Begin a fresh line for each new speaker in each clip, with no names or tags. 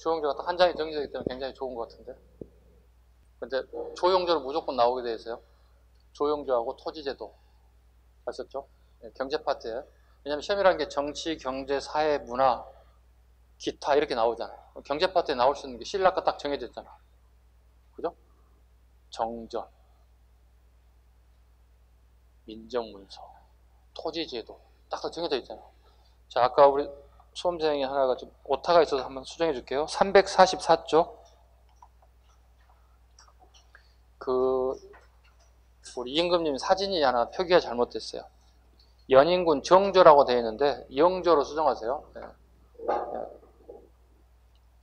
조용조가 딱 한 장이 정해져 있기 때문에 굉장히 좋은 것 같은데. 근데 조용조는 무조건 나오게 돼 있어요. 조용조하고 토지제도. 아셨죠? 네, 경제 파트에. 왜냐면 시험이라는 게 정치, 경제, 사회, 문화, 기타 이렇게 나오잖아요. 경제 파트에 나올 수 있는 게 신라가 딱 정해져 있잖아. 그죠? 정전, 민정문서, 토지제도 딱 정해져 있잖아요. 자, 아까 우리 수험생이 하나가 좀 오타가 있어서 한번 수정해 줄게요. 344쪽. 우리 임금님 사진이 하나 표기가 잘못됐어요. 연인군 정조라고 되어 있는데 영조로 수정하세요. 네. 네.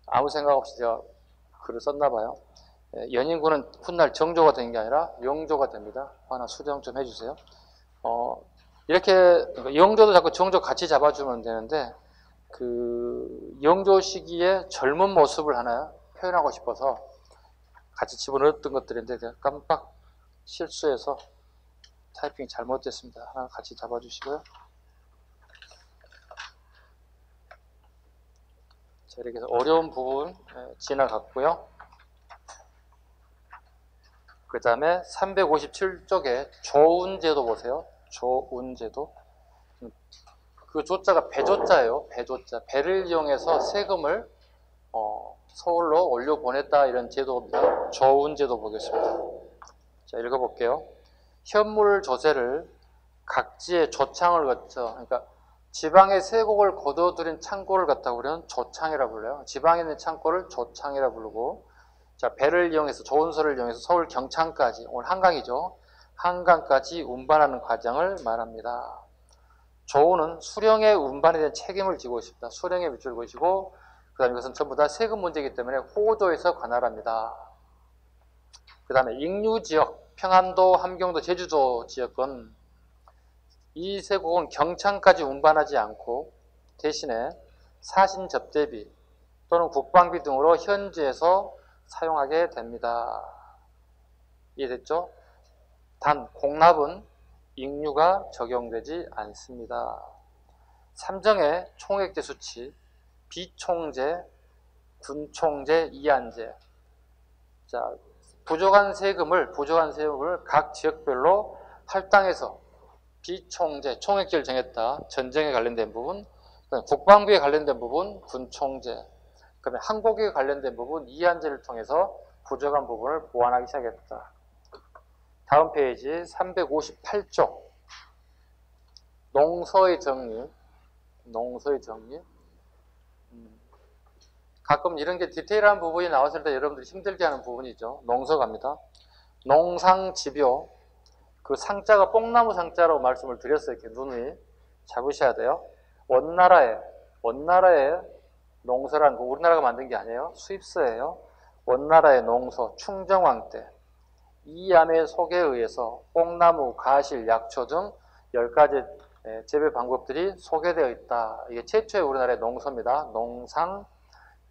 아무 생각 없이 제가 글을 썼나 봐요. 네. 연인군은 훗날 정조가 된 게 아니라 영조가 됩니다. 하나 수정 좀 해주세요. 이렇게 영조도 자꾸 정조 같이 잡아주면 되는데 영조 시기의 젊은 모습을 하나 표현하고 싶어서 같이 집어넣었던 것들인데 제가 깜빡 실수해서 타이핑이 잘못됐습니다. 하나 같이 잡아주시고요. 자, 이렇게 해서 어려운 부분 지나갔고요. 그 다음에 357쪽에 조운제도 보세요. 조운제도. 그 조자가 배조자예요. 배조자. 배를 이용해서 세금을 서울로 올려보냈다 이런 제도입니다. 조운제도 보겠습니다. 자, 읽어볼게요. 현물 조세를 각지의 조창을 거쳐, 그러니까 지방의 세곡을 거둬들인 창고를 갖다 우리는 조창이라 불러요. 지방에 있는 창고를 조창이라 부르고, 자, 배를 이용해서 조운소를 이용해서 서울 경창까지, 오늘 한강이죠. 한강까지 운반하는 과정을 말합니다. 조운은 수령의 운반에 대한 책임을 지고 있습니다. 수령의 밑줄 그으시고, 그 다음에 이것은 전부 다 세금 문제이기 때문에 호조에서 관할합니다. 그 다음에 익류지역, 평안도, 함경도, 제주도 지역은 이 세곡은 경창까지 운반하지 않고 대신에 사신접대비 또는 국방비 등으로 현지에서 사용하게 됩니다. 이해됐죠? 단 공납은 익류가 적용되지 않습니다. 삼정의 총액제 수치, 비총제, 군총제, 이안제. 자, 부족한 세금을 각 지역별로 할당해서 비총제, 총액제를 정했다. 전쟁에 관련된 부분, 국방부에 관련된 부분, 군총제, 그다음에 항복에 관련된 부분, 이안제를 통해서 부족한 부분을 보완하기 시작했다. 다음 페이지 358쪽. 농서의 정리. 가끔 이런 게 디테일한 부분이 나왔을 때 여러분들이 힘들게 하는 부분이죠. 농서 갑니다. 농상집요. 그 상자가 뽕나무 상자라고 말씀을 드렸어요. 이렇게 눈이 잡으셔야 돼요. 원나라에 농서라는 거 우리나라가 만든 게 아니에요. 수입서예요. 원나라의 농서 충정왕 때 이암의 속에 의해서 뽕나무, 가실, 약초 등 10가지 재배 방법들이 소개되어 있다. 이게 최초의 우리나라의 농서입니다. 농상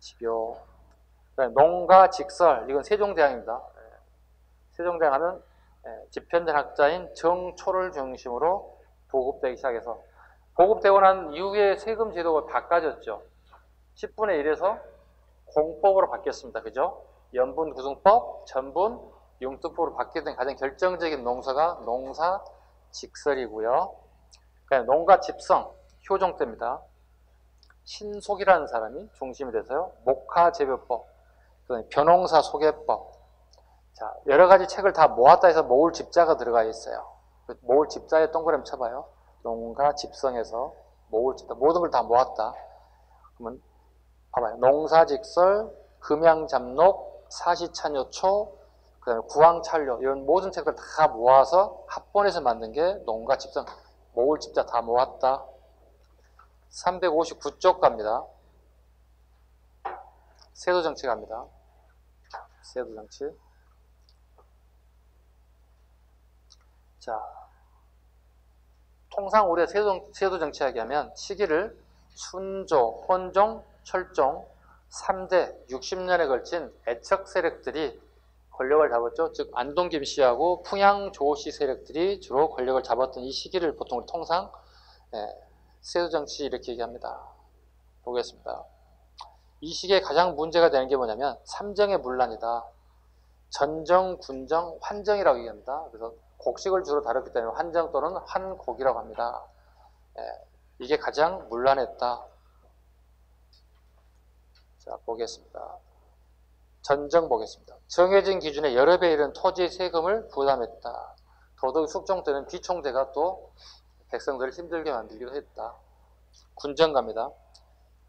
집요. 농가 직설, 이건 세종대왕입니다. 세종대왕 하면 집현전 학자인 정초를 중심으로 보급되기 시작해서 보급되고 난 이후에 세금 제도가 바꿔졌죠. 10분의 1에서 공법으로 바뀌었습니다. 그죠? 연분 구승법, 전분 융투법으로 바뀌었던 가장 결정적인 농서가 농사 직설이고요. 농가 집성, 효종 때입니다. 신속이라는 사람이 중심이 돼서요. 목화재배법, 벼농사 소개법. 자, 여러 가지 책을 다 모았다 해서 모을 집자가 들어가 있어요. 모을 집자에 동그라미 쳐봐요. 농가 집성에서 모을 집자, 모든 걸 다 모았다. 그러면 봐봐요. 농사직설, 금양잡록, 사시찬요초, 그 다음에 구황찰료, 이런 모든 책들 다 모아서 합본해서 만든 게 농가 집성, 모을 집자 다 모았다. 359쪽 갑니다. 세도정치 갑니다. 세도정치. 자, 통상 우리가 세도정치 하면 시기를 순조, 헌종, 철종 3대 60년에 걸친 애척 세력들이 권력을 잡았죠. 즉 안동 김씨하고 풍양 조씨 세력들이 주로 권력을 잡았던 이 시기를 보통 통상 세도정치 이렇게 얘기합니다. 보겠습니다. 이 시기에 가장 문제가 되는 게 뭐냐면 삼정의 문란이다. 전정, 군정, 환정이라고 얘기합니다. 그래서 곡식을 주로 다뤘기 때문에 환정 또는 환곡이라고 합니다. 이게 가장 문란했다. 자, 보겠습니다. 전정 보겠습니다. 정해진 기준에 여러 배 이른 토지 세금을 부담했다. 도덕이 숙종되는 비총대가 또 백성들을 힘들게 만들기도 했다. 군정 갑니다.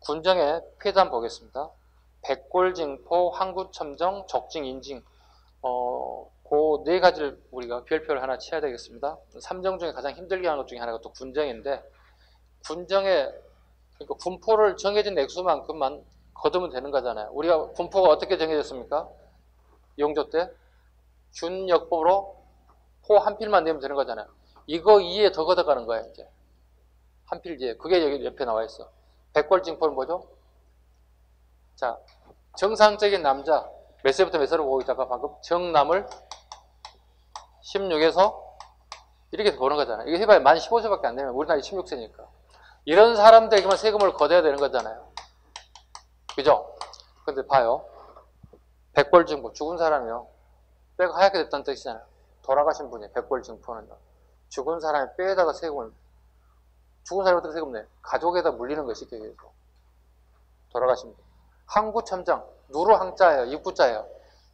군정의 폐단 보겠습니다. 백골징포, 항구첨정, 적징, 인징. 그 네 가지를 우리가 별표를 하나 쳐야 되겠습니다. 삼정 중에 가장 힘들게 하는 것 중에 하나가 또 군정인데, 군정의 그러니까 분포를 정해진 액수만큼만 거두면 되는 거잖아요. 우리가 분포가 어떻게 정해졌습니까? 용조 때 균역법으로 포 한 필만 내면 되는 거잖아요. 이거 이에 더 걷어가는 거예요. 이제 한 필 뒤에 그게 여기 옆에 나와 있어. 백골징포는 뭐죠? 자, 정상적인 남자 몇 세부터 몇 세로 보고 있다가 방금 정남을 16에서 이렇게 보는 거잖아요. 이거 해봐야 만 15세밖에 안 되면 우리 나이 16세니까 이런 사람들에게만 세금을 걷어야 되는 거잖아요. 그죠? 근데 봐요. 백골증포, 죽은 사람이요. 뼈가 하얗게 됐다는 뜻이잖아요. 돌아가신 분이 백골증포는요. 죽은 사람의 뼈에다가 세금을, 죽은 사람이 어떻게 세금 내? 가족에다 물리는 것이 쉽게 얘기해서. 돌아가신 분. 항구첨장, 누르 항자예요. 입구자예요.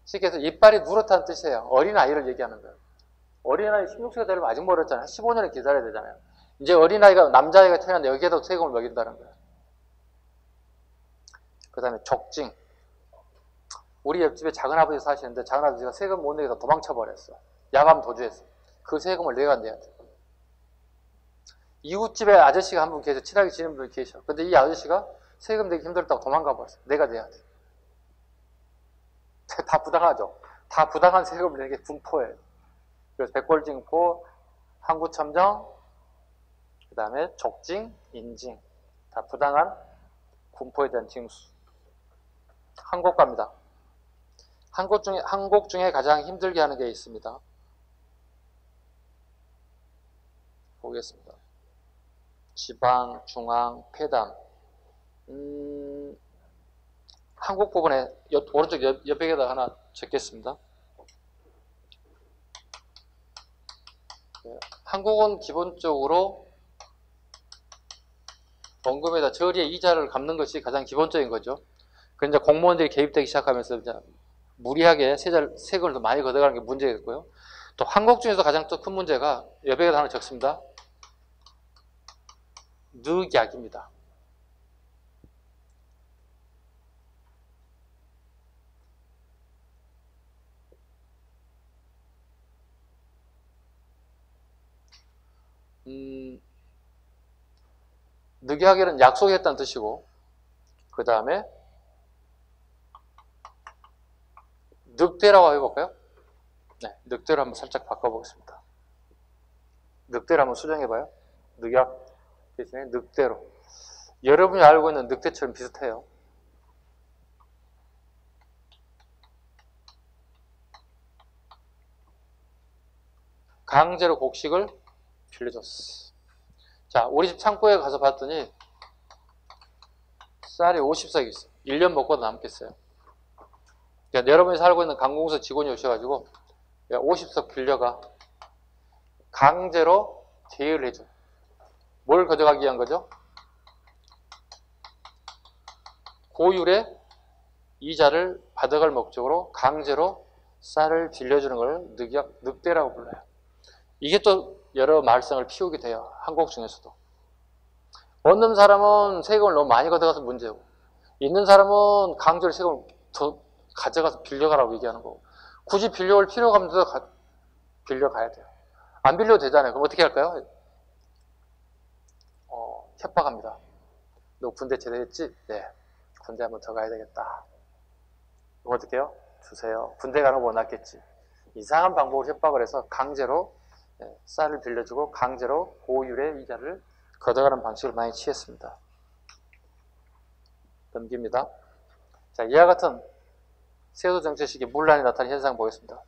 쉽게 해서 이빨이 누렇다는 뜻이에요. 어린아이를 얘기하는 거예요. 어린아이 16세가 되려면 아직 멀었잖아요. 15년을 기다려야 되잖아요. 이제 어린아이가, 남자아이가 태어났는데 여기에도 세금을 먹인다는 거예요. 그 다음에 적징. 우리 옆집에 작은아버지 사시는데 작은아버지가 세금 못 내서 도망쳐버렸어. 야간 도주했어. 그 세금을 내가 내야 돼. 이웃집에 아저씨가 한 분 계셔. 친하게 지내는 분이 계셔. 근데 이 아저씨가 세금 내기 힘들다고 도망가 버렸어. 내가 내야 돼. 다 부당하죠. 다 부당한 세금을 내는 게 분포예요. 그래서 백골징포, 항구첨정, 그 다음에 적징, 인징. 다 부당한 분포에 대한 징수. 항곡 갑니다. 항곡 중에 가장 힘들게 하는 게 있습니다. 보겠습니다. 지방, 중앙, 폐담. 항곡 부분에 오른쪽 옆에다 하나 적겠습니다. 항곡은 기본적으로 원금에다 저리의 이자를 갚는 것이 가장 기본적인 거죠. 그 이제 공무원들이 개입되기 시작하면서 이제 무리하게 세금을 더 많이 걷어가는 게 문제겠고요. 또 항곡 중에서 가장 또 큰 문제가 옆에다 하나 적습니다. 늑약입니다. 늑약에는 약속했다는 뜻이고, 그 다음에 늑대라고 해볼까요? 네, 늑대로 한번 살짝 바꿔보겠습니다. 늑대를 한번 수정해봐요. 늑약 대신에 늑대로. 여러분이 알고 있는 늑대처럼 비슷해요. 강제로 곡식을 빌려줬어. 자, 우리 집 창고에 가서 봤더니 쌀이 50석 있어. 1년 먹고도 남겠어요. 그러니까 여러분이 살고 있는 강공서 직원이 오셔가지고 50석 빌려가 강제로 제의를 해줘. 뭘 가져가기 위한 거죠? 고율의 이자를 받아갈 목적으로 강제로 쌀을 빌려주는 걸 늑대라고 불러요. 이게 또 여러 말썽을 피우게 돼요. 항곡 중에서도. 없는 사람은 세금을 너무 많이 걷어가서 문제고, 있는 사람은 강제로 세금을 더 가져가서 빌려가라고 얘기하는 거고, 굳이 빌려올 필요가 없는데도 빌려가야 돼요. 안 빌려도 되잖아요. 그럼 어떻게 할까요? 협박합니다. 너 군대 제대했지? 네. 군대 한번 더 가야 되겠다. 그럼 어떻게 해요? 주세요. 군대 가는 거 원했겠지. 이상한 방법으로 협박을 해서 강제로 쌀을 빌려주고 강제로 고율의 이자를 걷어가는 방식을 많이 취했습니다. 넘깁니다. 자, 이와 같은 세도 정책식의 문란이 나타난 현상 보겠습니다.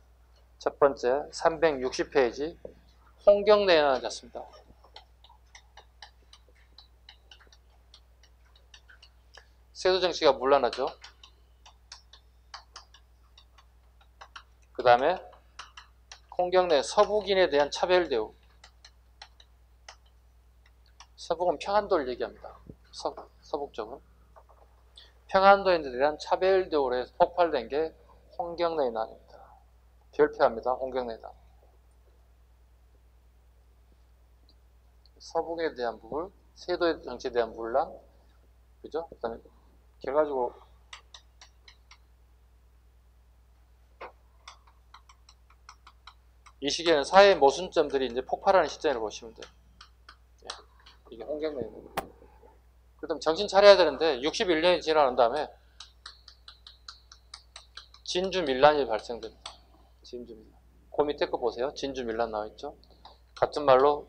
첫 번째 360페이지 홍경래에 잤습니다. 세도 정치가 문란하죠. 그 다음에 홍경래 서북인에 대한 차별 대우. 서북은 평안도를 얘기합니다. 서북 쪽은. 평안도에 대한 차별 대우로 해서 폭발된 게 홍경래의 난입니다. 별표합니다. 홍경래의 난. 서북에 대한 부분, 세도의 정치에 대한 문란, 그죠? 그 다음에 결과적으로 이 시기에는 사회의 모순점들이 이제 폭발하는 시점이라고 보시면 돼요. 예, 이게 홍경래입니다. 그 다음 정신 차려야 되는데 61년이 지나간 다음에 진주 밀란이 발생됩니다. 진주 밀란. 그 밑에 거 보세요. 진주 밀란 나와있죠. 같은 말로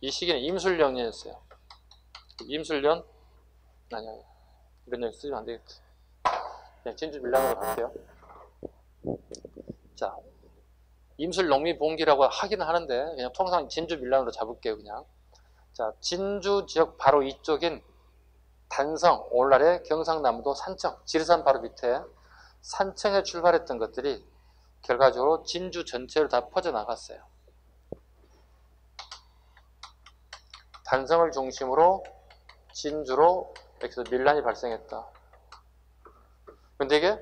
이 시기는 임술년이었어요. 임술년? 아니야. 이런 년 쓰면 안 되겠다. 네, 진주 밀란으로 갈게요. 자, 임술 농민봉기라고 하긴 하는데 그냥 통상 진주 밀란으로 잡을게요. 그냥. 자, 진주 지역 바로 이쪽인 단성, 오늘날의 경상남도 산청, 지리산 바로 밑에 산청에 출발했던 것들이 결과적으로 진주 전체로 다 퍼져나갔어요. 단성을 중심으로 진주로 여기서 밀란이 발생했다. 근데 이게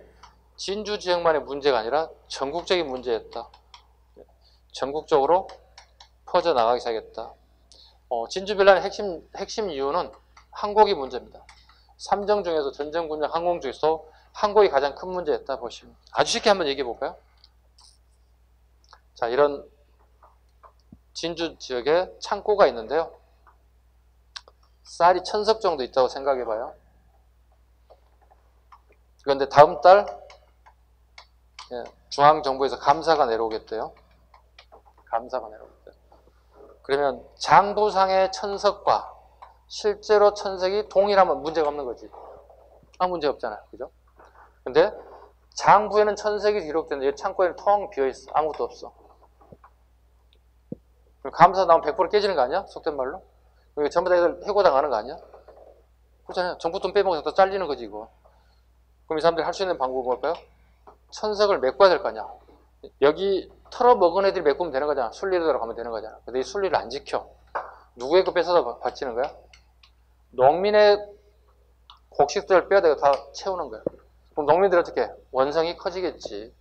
진주 지역만의 문제가 아니라 전국적인 문제였다. 전국적으로 퍼져나가기 시작했다. 진주 밀란의 핵심 이유는 항곡이 문제입니다. 삼정 중에서 전쟁군역 항공 중에서 항곡이 가장 큰 문제였다 보시면 아주 쉽게 한번 얘기해 볼까요? 자, 이런 진주 지역에 창고가 있는데요. 쌀이 1000석 정도 있다고 생각해 봐요. 그런데 다음 달 중앙정부에서 감사가 내려오겠대요. 감사가 내려오겠대요. 그러면 장부상의 1000석과 실제로 1000석이 동일하면 문제가 없는 거지. 아무 문제 없잖아요. 그죠? 근데 장부에는 1000석이 기록되는데 창고에는 텅 비어있어. 아무것도 없어. 그럼 감사 나오면 100% 깨지는 거 아니야? 속된 말로? 이거 전부 다 애들 해고당하는 거 아니야? 그렇잖아요. 정부 돈 빼먹어서 또 잘리는 거지 이거. 그럼 이 사람들이 할 수 있는 방법은 뭘까요? 1000석을 메꿔야 될 거 아니야. 여기 털어먹은 애들이 메꾸면 되는 거잖아. 순리대로 가면 되는 거잖아. 근데 이 순리를 안 지켜. 누구의 거 뺏어다 바치는 거야? 농민의 곡식들을 빼어다가 다 채우는 거야. 그럼 농민들은 어떻게? 원성이 커지겠지.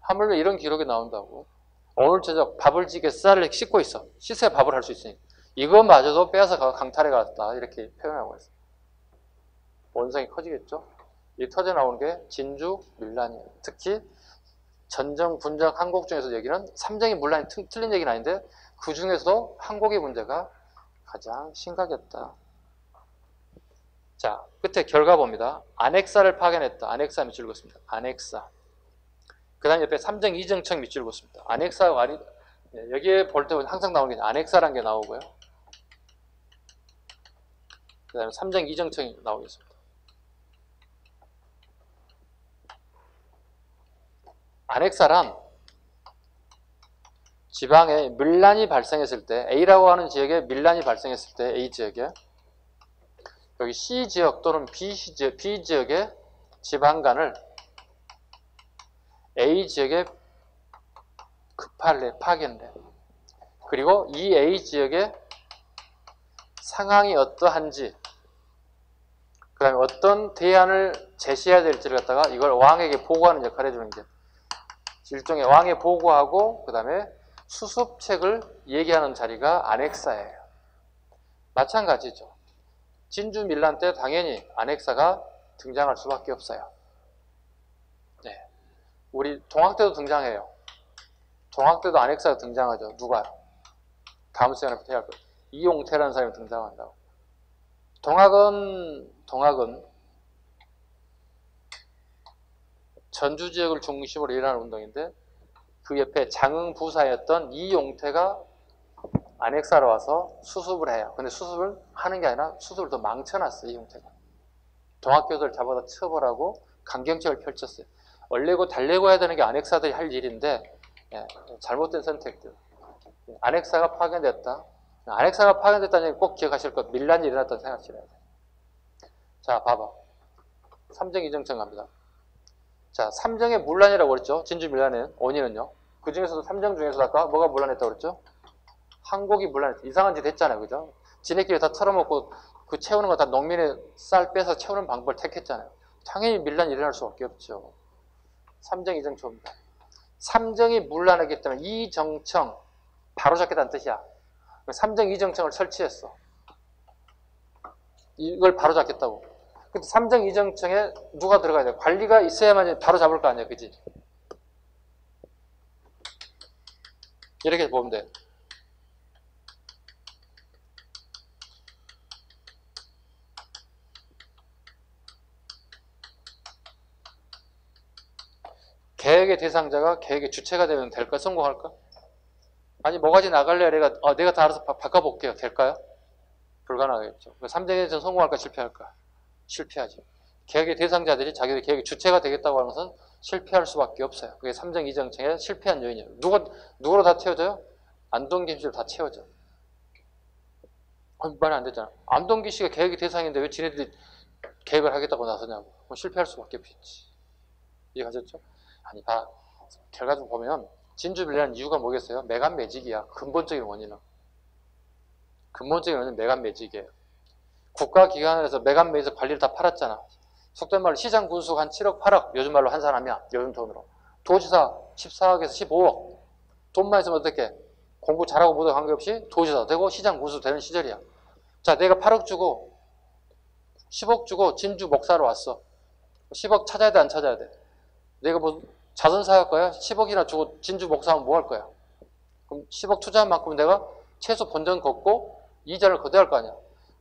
하물며 이런 기록이 나온다고. 오늘 저녁 밥을 지게 쌀을 씻고 있어. 씻어야 밥을 할 수 있으니까. 이거마저도 빼앗아 강탈해 갔다. 이렇게 표현하고 있어. 원성이 커지겠죠. 이 터져 나오는 게 진주 밀란이에요. 특히 전정, 분정, 항곡 중에서 여기는 삼정이 물란이 틀린 얘기는 아닌데 그 중에서도 항곡의 문제가 가장 심각했다. 자, 끝에 결과 봅니다. 안핵사를 파견했다. 안핵사 밑줄 긋습니다. 안핵사. 그 다음에 옆에 삼정 이정청 밑줄 긋습니다. 안핵사가 여기에 볼 때 항상 나오는 게 안핵사라는 게 나오고요. 그 다음에 삼정 이정청이 나오겠습니다. 안핵사란 지방에 밀란이 발생했을 때 A라고 하는 지역에 밀란이 발생했을 때 A 지역에 여기 C 지역 또는 B 지역의 지방간을 A 지역에 급할래, 파견래. 그리고 이 A 지역의 상황이 어떠한지 그 다음에 어떤 대안을 제시해야 될지를 갖다가 이걸 왕에게 보고하는 역할을 해주는 게 일종의 왕에 보고하고 그 다음에 수습책을 얘기하는 자리가 안핵사예요. 마찬가지죠. 진주 밀란 때 당연히 안핵사가 등장할 수밖에 없어요. 네. 우리 동학 때도 등장해요. 동학 때도 안핵사가 등장하죠. 누가요? 다음 시간에부터 해야 할 거예요. 이용태라는 사람이 등장한다고. 동학은 전주 지역을 중심으로 일어나는 운동인데 그 옆에 장흥부사였던 이용태가 안핵사로 와서 수습을 해요. 근데 수습을 하는 게 아니라 수습을 더 망쳐놨어요. 이용태가. 동학교들 잡아다 처벌하고 강경책을 펼쳤어요. 얼레고 달래고 해야 되는 게 안핵사들이 할 일인데 잘못된 선택들. 안핵사가 파견됐다. 안핵사가 파견됐다는 얘기 꼭 기억하실 것. 밀란이 일어났다는 생각하셔야 돼요. 자, 봐봐. 삼정 이정청 갑니다. 자, 삼정의 문란이라고 그랬죠. 진주 밀란의 원인은요. 그 중에서도 삼정 중에서 아까 뭐가 문란했다고 그랬죠? 항곡이 문란했죠. 이상한 짓 했잖아요. 그죠? 지네끼리 다 털어먹고 그 채우는 거 다 농민의 쌀 빼서 채우는 방법을 택했잖아요. 당연히 밀란이 일어날 수밖에 없죠. 삼정 이정초입니다. 삼정이 문란하기 때문에 이정청 바로잡겠다는 뜻이야. 삼정 이정청을 설치했어. 이걸 바로잡겠다고. 근데 삼정 이정청에 누가 들어가야 돼? 관리가 있어야만 바로잡을 거 아니야, 그지? 이렇게 보면 돼. 계획의 대상자가 계획의 주체가 되면 될까? 성공할까? 아니, 뭐가지 나갈래? 내가 다 알아서 바꿔볼게요. 될까요? 불가능하겠죠. 삼정에서 성공할까? 실패할까? 실패하죠. 계획의 대상자들이 자기들 계획의 주체가 되겠다고 하는 것은 실패할 수밖에 없어요. 그게 삼정 이정청의 실패한 요인이에요. 누구로 다 채워져요? 안동기 씨를 다 채워져. 말이 안 되잖아. 안동기 씨가 계획의 대상인데 왜 지네들이 계획을 하겠다고 나서냐고. 그럼 실패할 수밖에 없지. 이해가셨죠? 아니, 결과적으로 보면 진주밀란의 이유가 뭐겠어요? 매간 매직이야. 근본적인 원인은. 근본적인 원인은 매간 매직이에요. 국가기관에서 매간 매직 관리를 다 팔았잖아. 속된 말로 시장 군수가 한 7억, 8억, 요즘 말로 한 사람이야. 요즘 돈으로. 도지사 14억에서 15억. 돈만 있으면 어떻게? 공부 잘하고 못하고 관계없이 도지사 되고 시장 군수 되는 시절이야. 자, 내가 8억 주고 10억 주고 진주 목사로 왔어. 10억 찾아야 돼, 안 찾아야 돼? 내가 뭐 자선 사할 거야? 10억이나 주고 진주 목사하면 뭐 할 거야? 그럼 10억 투자한 만큼 내가 최소 본전 걷고 이자를 거둬야 할 거 아니야.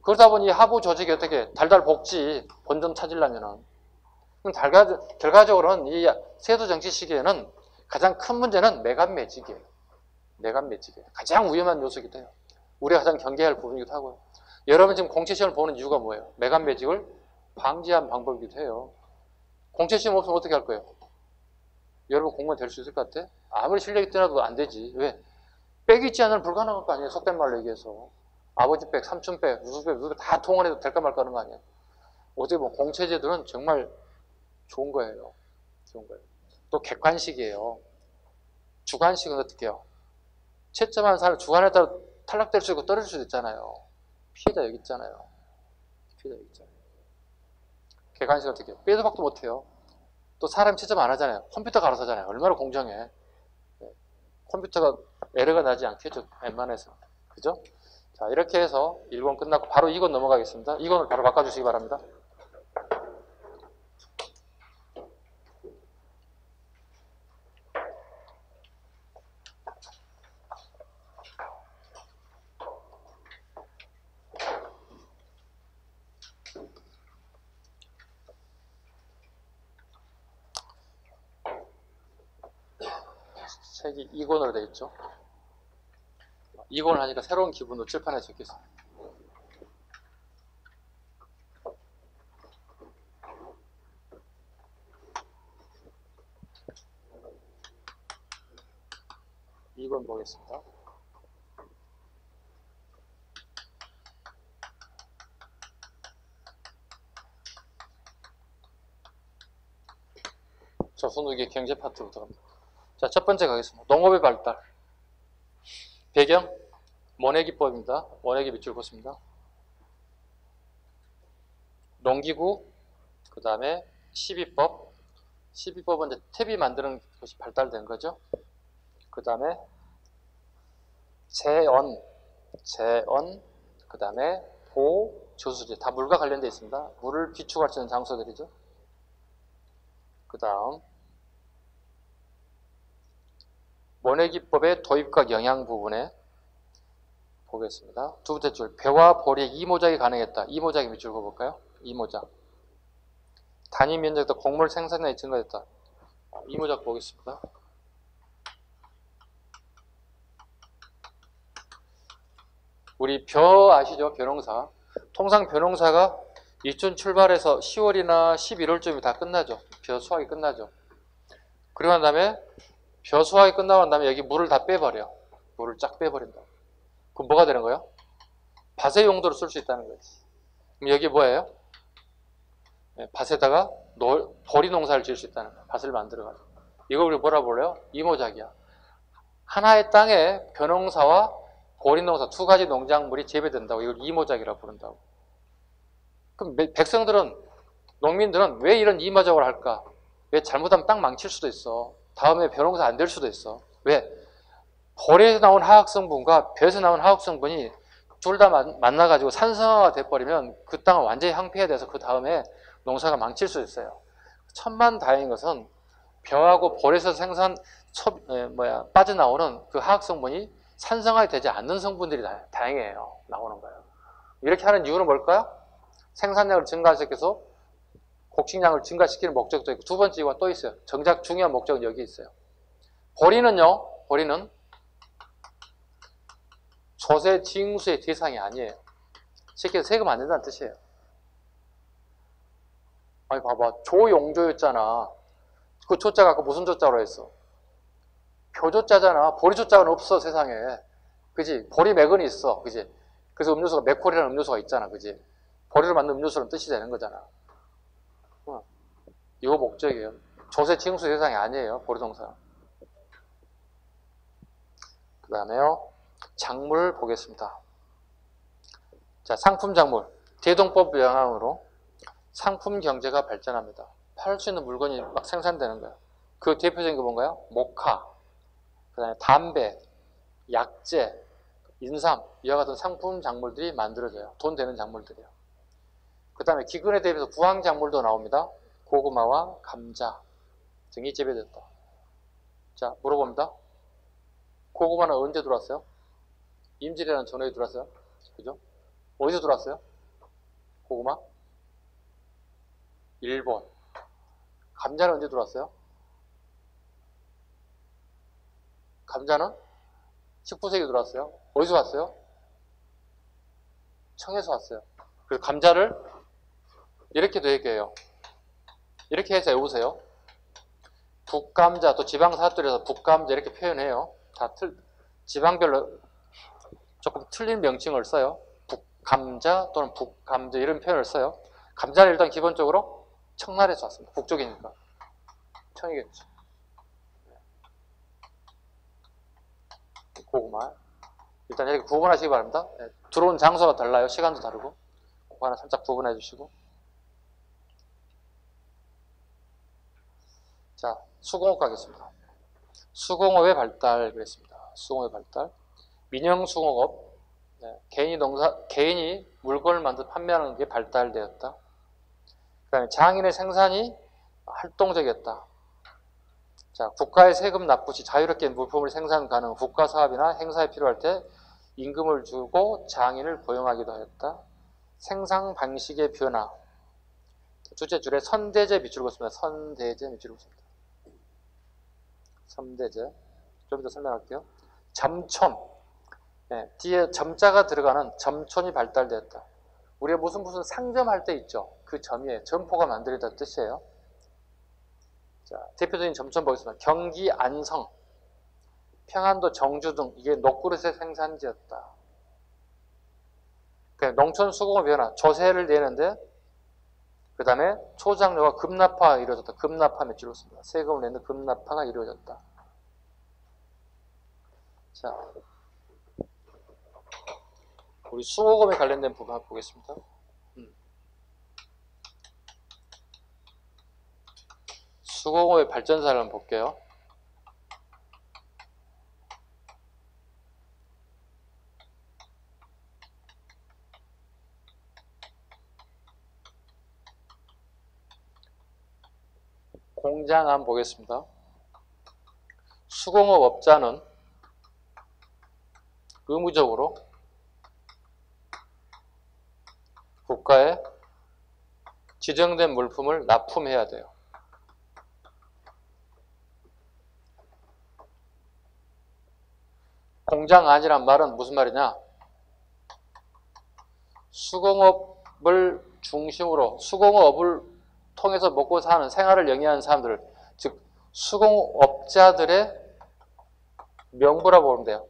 그러다 보니 하부 조직이 어떻게 달달 볶지, 본전 찾으려면은. 그럼 결과적으로는 이 세도 정치 시기에는 가장 큰 문제는 매간 매직이에요. 매간 매직이에요. 가장 위험한 요소이기도 해요. 우리가 가장 경계해야 할 부분이기도 하고요. 여러분 지금 공채시험을 보는 이유가 뭐예요? 매간 매직을 방지한 방법이기도 해요. 공채시험 없으면 어떻게 할 거예요? 여러분 공무원 될 수 있을 것 같아? 아무리 실력이 뛰어나도 안 되지. 왜? 백이 있지 않으면 불가능한 거 아니에요. 속된 말로 얘기해서. 아버지 백, 삼촌 백, 누수 백, 누수 다 동원해도 될까 말까 하는 거 아니에요. 어떻게 보면 공채제도는 정말 좋은 거예요. 좋은 거예요. 또 객관식이에요. 주관식은 어떻게 해요? 채점한 사람 주관에 따라 탈락될 수 있고 떨어질 수도 있잖아요. 피해자 여기 있잖아요. 피해자 여기 있잖아요. 객관식은 어떻게 해요? 빼도 박도 못해요. 또 사람이 채점 안 하잖아요. 컴퓨터가 알아서 하잖아요. 얼마나 공정해. 컴퓨터가 에러가 나지 않겠죠. 웬만해서. 그죠? 자, 이렇게 해서 1권 끝났고 바로 2권 넘어가겠습니다. 2권을 바로 바꿔주시기 바랍니다. 책이 2권으로 되어 있죠. 2권을 하니까 새로운 기분으로 칠판에 적겠습니다. 이건 보겠습니다. 조선후기 경제 파트부터 갑니다. 자, 첫 번째 가겠습니다. 농업의 발달. 배경, 모내기법입니다. 모내기 밑줄 긋습니다. 농기구, 그 다음에 12법. 12법은 이제 탭이 만드는 것이 발달된 거죠. 그 다음에 재언, 그 다음에 보, 저수지. 다 물과 관련되어 있습니다. 물을 비축할 수 있는 장소들이죠. 그 다음 모내기법의 도입과 영향 부분에 보겠습니다. 두 번째 줄, 배와 볼이 이모작이 가능했다. 이모작이 밑줄 그어볼까요? 이모작. 단위 면적도 곡물 생산량이 증가했다. 이모작 보겠습니다. 우리 벼 아시죠? 벼농사. 통상 벼농사가 이쯤 출발해서 10월이나 11월쯤이 다 끝나죠. 벼 수확이 끝나죠. 그러고 난 다음에 벼 수확이 끝나고 난 다음에 여기 물을 다 빼버려. 물을 쫙 빼버린다. 그럼 뭐가 되는 거예요? 밭의 용도로 쓸 수 있다는 거지. 그럼 여기 뭐예요? 밭에다가 보리 농사를 지을 수 있다는 거야. 밭을 만들어가지고. 이걸 우리 뭐라 불러요? 이모작이야. 하나의 땅에 벼농사와 보리농사 두 가지 농작물이 재배된다고 이걸 이모작이라고 부른다고. 그럼 백성들은, 농민들은 왜 이런 이모작을 할까? 왜 잘못하면 땅 망칠 수도 있어. 다음에 벼농사 안 될 수도 있어. 왜? 보리에서 나온 화학성분과 벼에서 나온 화학성분이 둘 다 만나가지고 산성화가 돼버리면 그 땅은 완전히 항폐해돼서 그 다음에 농사가 망칠 수 있어요. 천만다행인 것은 벼하고 보리에서 빠져나오는 그 화학성분이 산성화가 되지 않는 성분들이 다행이에요. 나오는 거예요. 이렇게 하는 이유는 뭘까요? 생산량을 증가시켜서 곡식량을 증가시키는 목적도 있고, 두 번째 이유가 또 있어요. 정작 중요한 목적은 여기 있어요. 보리는요, 보리는 조세 징수의 대상이 아니에요. 쉽게 해서 세금 안 낸다는 뜻이에요. 아니 봐봐, 조용조였잖아. 그 조자 갖고 무슨 조자로 했어? 표조자잖아. 보리 조자는 없어 세상에. 그지? 보리 맥은 있어. 그지? 그래서 음료수가 맥콜이라는 음료수가 있잖아. 그지? 보리로 만든 음료수라는 뜻이 되는 거잖아. 이거 목적이에요. 조세 징수 대상이 아니에요. 보리농사. 그 다음에요. 작물 보겠습니다. 자, 상품 작물. 대동법 영향으로 상품 경제가 발전합니다. 팔 수 있는 물건이 막 생산되는 거예요. 그 대표적인 게 뭔가요? 목화, 그 다음에 담배, 약재, 인삼, 이와 같은 상품 작물들이 만들어져요. 돈 되는 작물들이요. 그 다음에 기근에 대비해서 구황 작물도 나옵니다. 고구마와 감자 등이 재배됐다. 자, 물어봅니다. 고구마는 언제 들어왔어요? 임진왜란 전후에 들어왔어요? 그죠? 어디서 들어왔어요? 고구마? 일본. 감자는 언제 들어왔어요? 감자는 19세기에 들어왔어요. 어디서 왔어요? 청에서 왔어요. 그래서 감자를 이렇게 얘기해요. 이렇게 해서 외우세요. 북감자, 또 지방 사투리에서 북감자 이렇게 표현해요. 다 지방별로 조금 틀린 명칭을 써요. 북감자 또는 북감자 이런 표현을 써요. 감자는 일단 기본적으로 청나라에서 왔습니다. 북쪽이니까. 청이겠죠. 고구마. 일단 이렇게 구분하시기 바랍니다. 들어온 장소가 달라요. 시간도 다르고. 그거 하나 살짝 구분해 주시고. 자, 수공업 가겠습니다. 수공업의 발달 그랬습니다. 수공업의 발달. 민영 수공업. 개인이 물건을 만들어 판매하는 게 발달되었다. 그 다음에 장인의 생산이 활동적이었다. 자, 국가의 세금 납부 시 자유롭게 물품을 생산 가능, 국가 사업이나 행사에 필요할 때 임금을 주고 장인을 고용하기도 하였다. 생산 방식의 변화. 둘째 줄에 선대제 밑줄 긋습니다. 선대제 밑줄 긋습니다. 선대제. 좀 이따 설명할게요. 점촌. 뒤에 점자가 들어가는 점촌이 발달되었다. 우리가 무슨 상점할 때 있죠. 그 점에 점포가 만들어졌다는 뜻이에요. 자, 대표적인 점촌 보겠습니다. 경기 안성, 평안도 정주 등 이게 녹그릇의 생산지였다. 농촌 수공업 변화, 조세를 내는데 그 다음에 초장료가 급납화가 이루어졌다. 급납화 밑줄로 씁니다. 세금을 내는 급납화가 이루어졌다. 자, 우리 수공업에 관련된 부분 한번 보겠습니다. 수공업의 발전사를 한번 볼게요. 공장 한번 보겠습니다. 수공업 업자는 의무적으로 국가에 지정된 물품을 납품해야 돼요. 공장 안이란 말은 무슨 말이냐? 수공업을 중심으로 수공업을 통해서 먹고 사는 생활을 영위하는 사람들, 즉 수공업자들의 명부라고 보면 돼요.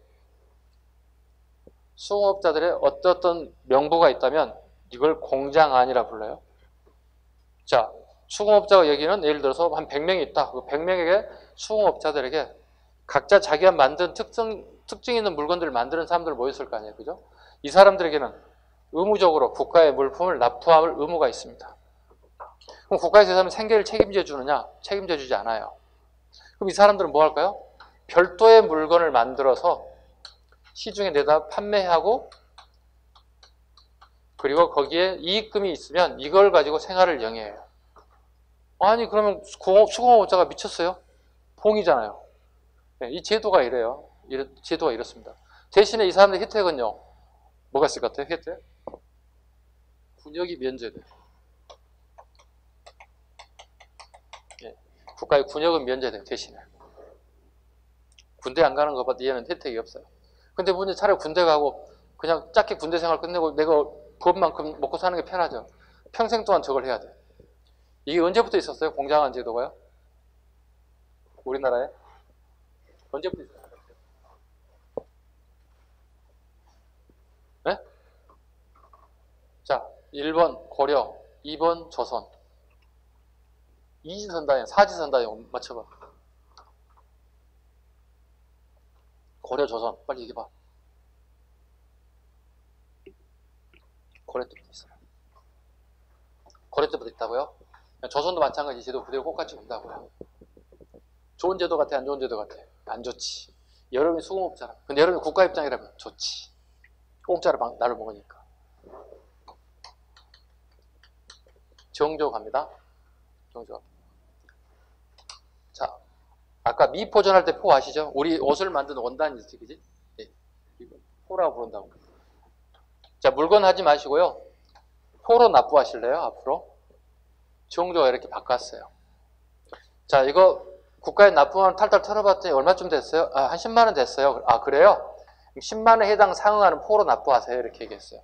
수공업자들의 어떤 명부가 있다면 이걸 공장 안이라 불러요. 자, 수공업자가 여기는 예를 들어서 한 100명이 있다. 그 100명에게 수공업자들에게 각자 자기가 만든 특징 있는 물건들을 만드는 사람들 모였을 거 아니에요. 그죠? 이 사람들에게는 의무적으로 국가의 물품을 납부할 의무가 있습니다. 그럼 국가에서 이 사람은 생계를 책임져 주느냐? 책임져 주지 않아요. 그럼 이 사람들은 뭐 할까요? 별도의 물건을 만들어서 시중에 내다 판매하고 그리고 거기에 이익금이 있으면 이걸 가지고 생활을 영위해요. 아니 그러면 수공업자가 미쳤어요? 봉이잖아요. 이 제도가 이래요. 제도가 이렇습니다. 대신에 이 사람들의 혜택은요. 뭐가 있을 것 같아요? 혜택? 군역이 면제돼요. 예, 국가의 군역은 면제돼요. 대신에. 군대 안 가는 것보다 얘는 혜택이 없어요. 근데 문제 차라리 군대 가고 그냥 짧게 군대 생활 끝내고 내가 그것만큼 먹고 사는 게 편하죠. 평생 동안 저걸 해야 돼. 이게 언제부터 있었어요? 공장안 제도가요? 우리나라에? 언제부터 있었어요? 네? 자, 1번 고려, 2번 조선. 2지선다형, 4지선다형 맞춰봐. 고려, 조선. 빨리 얘기해봐. 고려 때부터 있어요. 고려 때부터 있다고요? 조선도 마찬가지 제도 그대로 똑같이 온다고요. 좋은 제도 같아, 안 좋은 제도 같아? 안 좋지. 여러분이 수공업자라. 근데 여러분이 국가 입장이라면 좋지. 공짜로 나를 먹으니까. 정조 갑니다. 정조. 자, 아까 미포전할 때 포 아시죠? 우리 옷을 만드는 원단이지, 그지? 예. 포라고 부른다고. 자, 물건 하지 마시고요. 포로 납부하실래요? 앞으로. 정조가 이렇게 바꿨어요. 자, 이거 국가에 납부만 탈탈 털어봤더니 얼마쯤 됐어요? 아, 한 10만 원 됐어요. 아, 그래요? 10만 원에 해당 상응하는 포로 납부하세요. 이렇게 얘기했어요.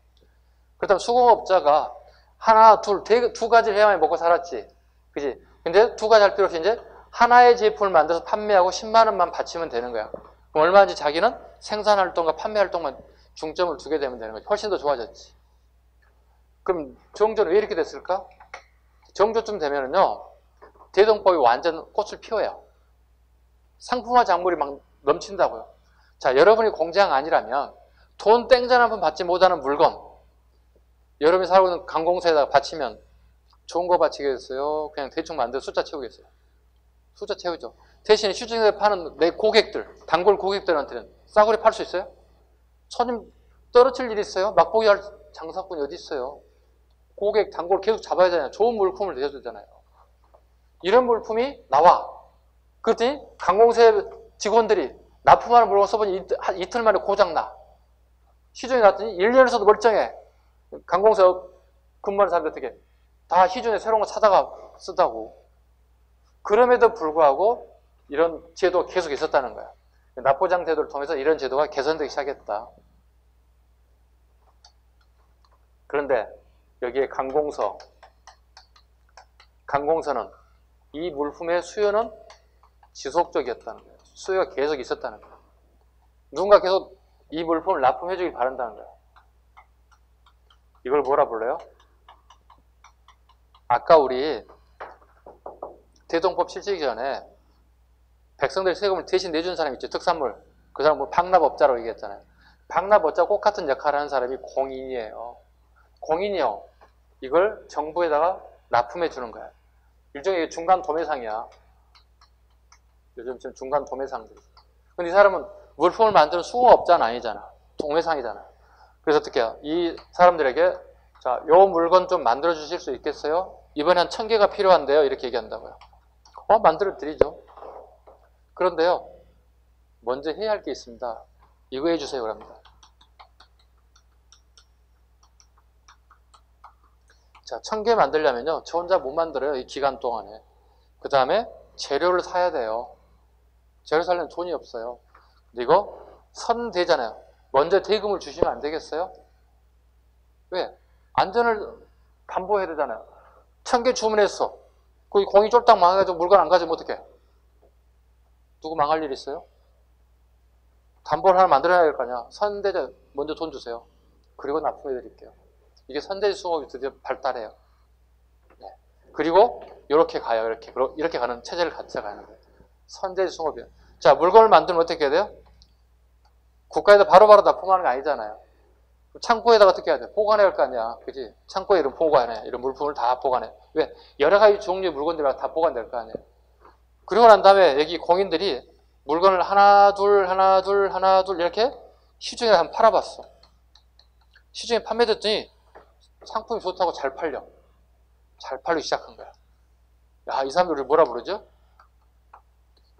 그렇다면 수공업자가 하나, 두 가지를 해야만 먹고 살았지. 그지? 근데 두 가지 할 필요 없이 이제 하나의 제품을 만들어서 판매하고 10만 원만 바치면 되는 거야. 그럼 얼마인지 자기는 생산활동과 판매활동만 중점을 두게 되면 되는 거지. 훨씬 더 좋아졌지. 그럼 정조는 왜 이렇게 됐을까? 정조쯤 되면은요, 대동법이 완전 꽃을 피워요. 상품화 작물이 막 넘친다고요. 자, 여러분이 공장 아니라면 돈 땡전 한 번 받지 못하는 물건, 여러분이 살고 있는 관공서에다가 바치면 좋은 거 바치겠어요? 그냥 대충 만들어 숫자 채우겠어요? 숫자 채우죠. 대신에 시중에 파는 내 고객들, 단골 고객들한테는 싸구려 팔 수 있어요? 손님 떨어질 일 있어요? 맛보기 할 장사꾼이 어디 있어요? 고객, 단골 계속 잡아야 되잖아요. 좋은 물품을 내줘주잖아요. 이런 물품이 나와. 그랬더니 관공서 직원들이 납품하는 물건 써보니 이틀 만에 고장나. 시중에 갔더니 1년에서도 멀쩡해. 관공서 근무하는 사람들 어떻게 다 시중에 새로운 거 사다가 쓰다고. 그럼에도 불구하고 이런 제도가 계속 있었다는 거야. 납부장 제도를 통해서 이런 제도가 개선되기 시작했다. 그런데 여기에 관공서는 이 물품의 수요는 지속적이었다는 거예요. 수요가 계속 있었다는 거예요. 누군가 계속 이 물품을 납품해주길 바란다는 거예요. 이걸 뭐라 불러요? 아까 우리 대동법 실시기 전에 백성들 세금을 대신 내준 사람 있죠. 특산물. 그 사람은 뭐 박납업자라고 얘기했잖아요. 박납업자 꼭 같은 역할을 하는 사람이 공인이에요. 공인이요. 이걸 정부에다가 납품해 주는 거야. 일종의 중간 도매상이야. 요즘 지금 중간 도매상들. 근데 이 사람은 물품을 만드는 수공업자는 아니잖아. 도매상이잖아. 그래서 어떻게 해요? 이 사람들에게 자, 요 물건 좀 만들어 주실 수 있겠어요? 이번에 한 1000개가 필요한데요. 이렇게 얘기한다고요. 만들어 드리죠. 그런데요. 먼저 해야 할 게 있습니다. 이거 해주세요. 그럽니다. 자, 1000개 만들려면요. 저 혼자 못 만들어요. 이 기간 동안에. 그 다음에 재료를 사야 돼요. 재료 사려면 돈이 없어요. 근데 이거 선대잖아요. 먼저 대금을 주시면 안 되겠어요? 왜? 안전을 담보해야 되잖아요. 1000개 주문했어. 그 공이 쫄딱 망해가지고 물건 안 가지면 어떡해? 누구 망할 일 있어요? 담보를 하나 만들어야 될 거 아니야. 선대자 먼저 돈 주세요. 그리고 납품해 드릴게요. 이게 선대지 수공업이 드디어 발달해요. 네. 그리고 이렇게 가요. 이렇게 가는 체제를 갖춰 가는 거예요. 선제 숭업이요. 자, 물건을 만들면 어떻게 해야 돼요? 국가에다 바로바로 납품하는 게 아니잖아요. 창고에다가 어떻게 해야 돼? 보관해야 할 거 아니야. 그지? 창고에 이런 보관해. 이런 물품을 다 보관해. 왜? 여러 가지 종류의 물건들이 다 보관될 거 아니에요. 그리고 난 다음에 여기 공인들이 물건을 하나, 둘 이렇게 시중에 한번 팔아봤어. 시중에 판매됐더니 상품이 좋다고 잘 팔려. 잘 팔리기 시작한 거야. 야, 이 사람들을 뭐라 부르죠?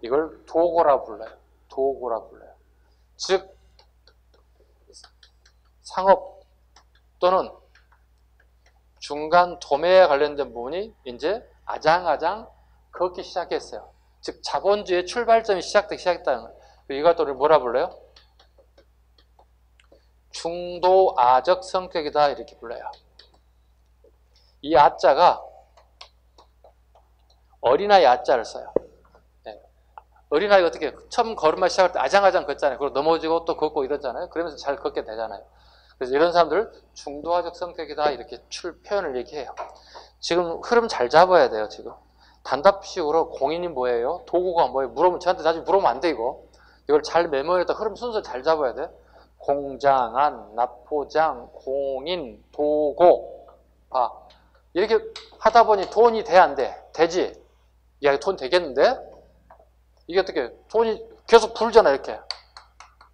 이걸 도고라 불러요. 도고라 불러요. 즉, 상업 또는 중간 도매에 관련된 부분이 이제 아장아장 걷기 시작했어요. 즉, 자본주의의 출발점이 시작되기 시작했다는 거예요. 이걸 또 뭐라 불러요? 중도아적 성격이다 이렇게 불러요. 이 아자가 어린아이 아자를 써요. 네. 어린아이가 어떻게 처음 걸음마 시작할 때 아장아장 걷잖아요. 그리고 넘어지고 또 걷고 이러잖아요. 그러면서 잘 걷게 되잖아요. 그래서 이런 사람들 중도아적 성격이다 이렇게 표현을 얘기해요. 지금 흐름 잘 잡아야 돼요. 지금 단답식으로 공인이 뭐예요? 도구가 뭐예요? 물어보면 저한테 나중에 물어보면 안 돼 이거. 이걸 잘 메모해서 흐름 순서 잘 잡아야 돼. 공장안, 납포장, 공인, 도고. 봐. 이렇게 하다 보니 돈이 돼, 안 돼? 되지? 야, 돈 되겠는데? 이게 어떻게, 돈이 계속 불잖아, 이렇게.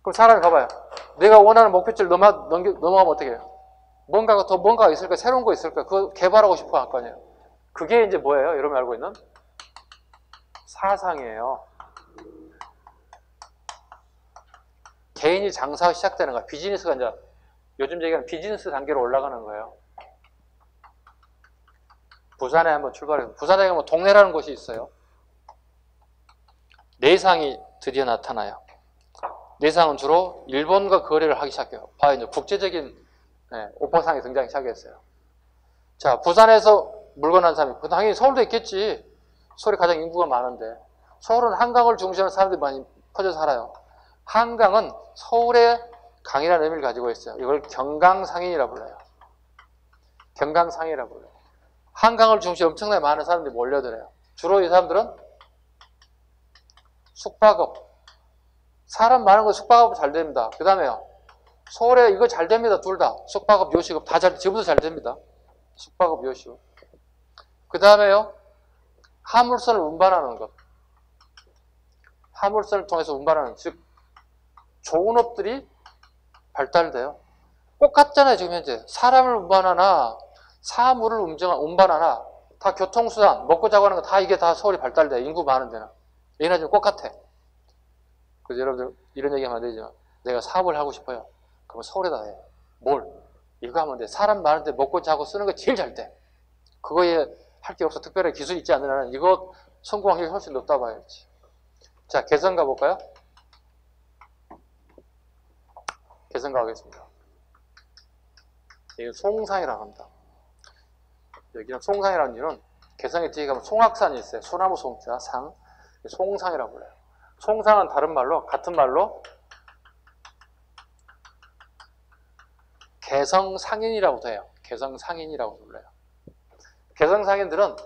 그럼 사람이 봐봐요. 내가 원하는 목표치를 넘어가면 어떻게 해요? 뭔가가 있을 거야, 새로운 거 있을 거야. 그거 개발하고 싶어 할 거 아니에요. 그게 이제 뭐예요? 여러분이 알고 있는? 사상이에요. 개인이 장사가 시작되는 거야. 비즈니스가 이제 요즘 얘기하는 비즈니스 단계로 올라가는 거예요. 부산에 한번 출발해서 부산에 가면 동네라는 곳이 있어요. 내상이 드디어 나타나요. 내상은 주로 일본과 거래를 하기 시작해요. 봐요, 이제 국제적인 오퍼상이 등장하기 시작했어요. 자, 부산에서 물건 한 사람이 당연히 서울도 있겠지. 서울이 가장 인구가 많은데 서울은 한강을 중심으로 사람들이 많이 퍼져 살아요. 한강은 서울의 강이라는 의미를 가지고 있어요. 이걸 경강상인이라고 불러요. 경강상인이라고 불러요. 한강을 중심으로 엄청나게 많은 사람들이 몰려들어요. 주로 이 사람들은 숙박업. 사람 많은 거 숙박업 잘 됩니다. 그 다음에요. 서울에 이거 잘 됩니다. 둘 다. 숙박업, 요식업 다 지금도 잘 됩니다. 숙박업, 요식업. 그 다음에요. 화물선을 운반하는 것. 화물선을 통해서 운반하는, 즉 좋은 업들이 발달돼요. 똑같잖아요. 지금 현재. 사람을 운반하나 사물을 운반하나 다 교통수단, 먹고 자고 하는 거 다 이게 다 서울이 발달돼요. 인구 많은 데는. 얘나 지금 똑같아. 그래서 여러분들 이런 얘기하면 안 되지만 내가 사업을 하고 싶어요. 그럼 서울에다 해. 뭘? 이거 하면 돼. 사람 많은데 먹고 자고 쓰는 거 제일 잘 돼. 그거에 할 게 없어. 특별한 기술이 있지 않는 한은 이거 성공 확률이 훨씬 높다 봐야지. 자, 개성 가볼까요? 개성 가겠습니다. 이게 송상이라고 합니다. 여기는 송상이라는 이유는 개성에 뒤에 가면 송악산이 있어요. 소나무 송자, 상. 송상이라고 불러요. 송상은 다른 말로, 같은 말로 개성상인이라고도 해요. 개성상인이라고 불러요. 개성상인들은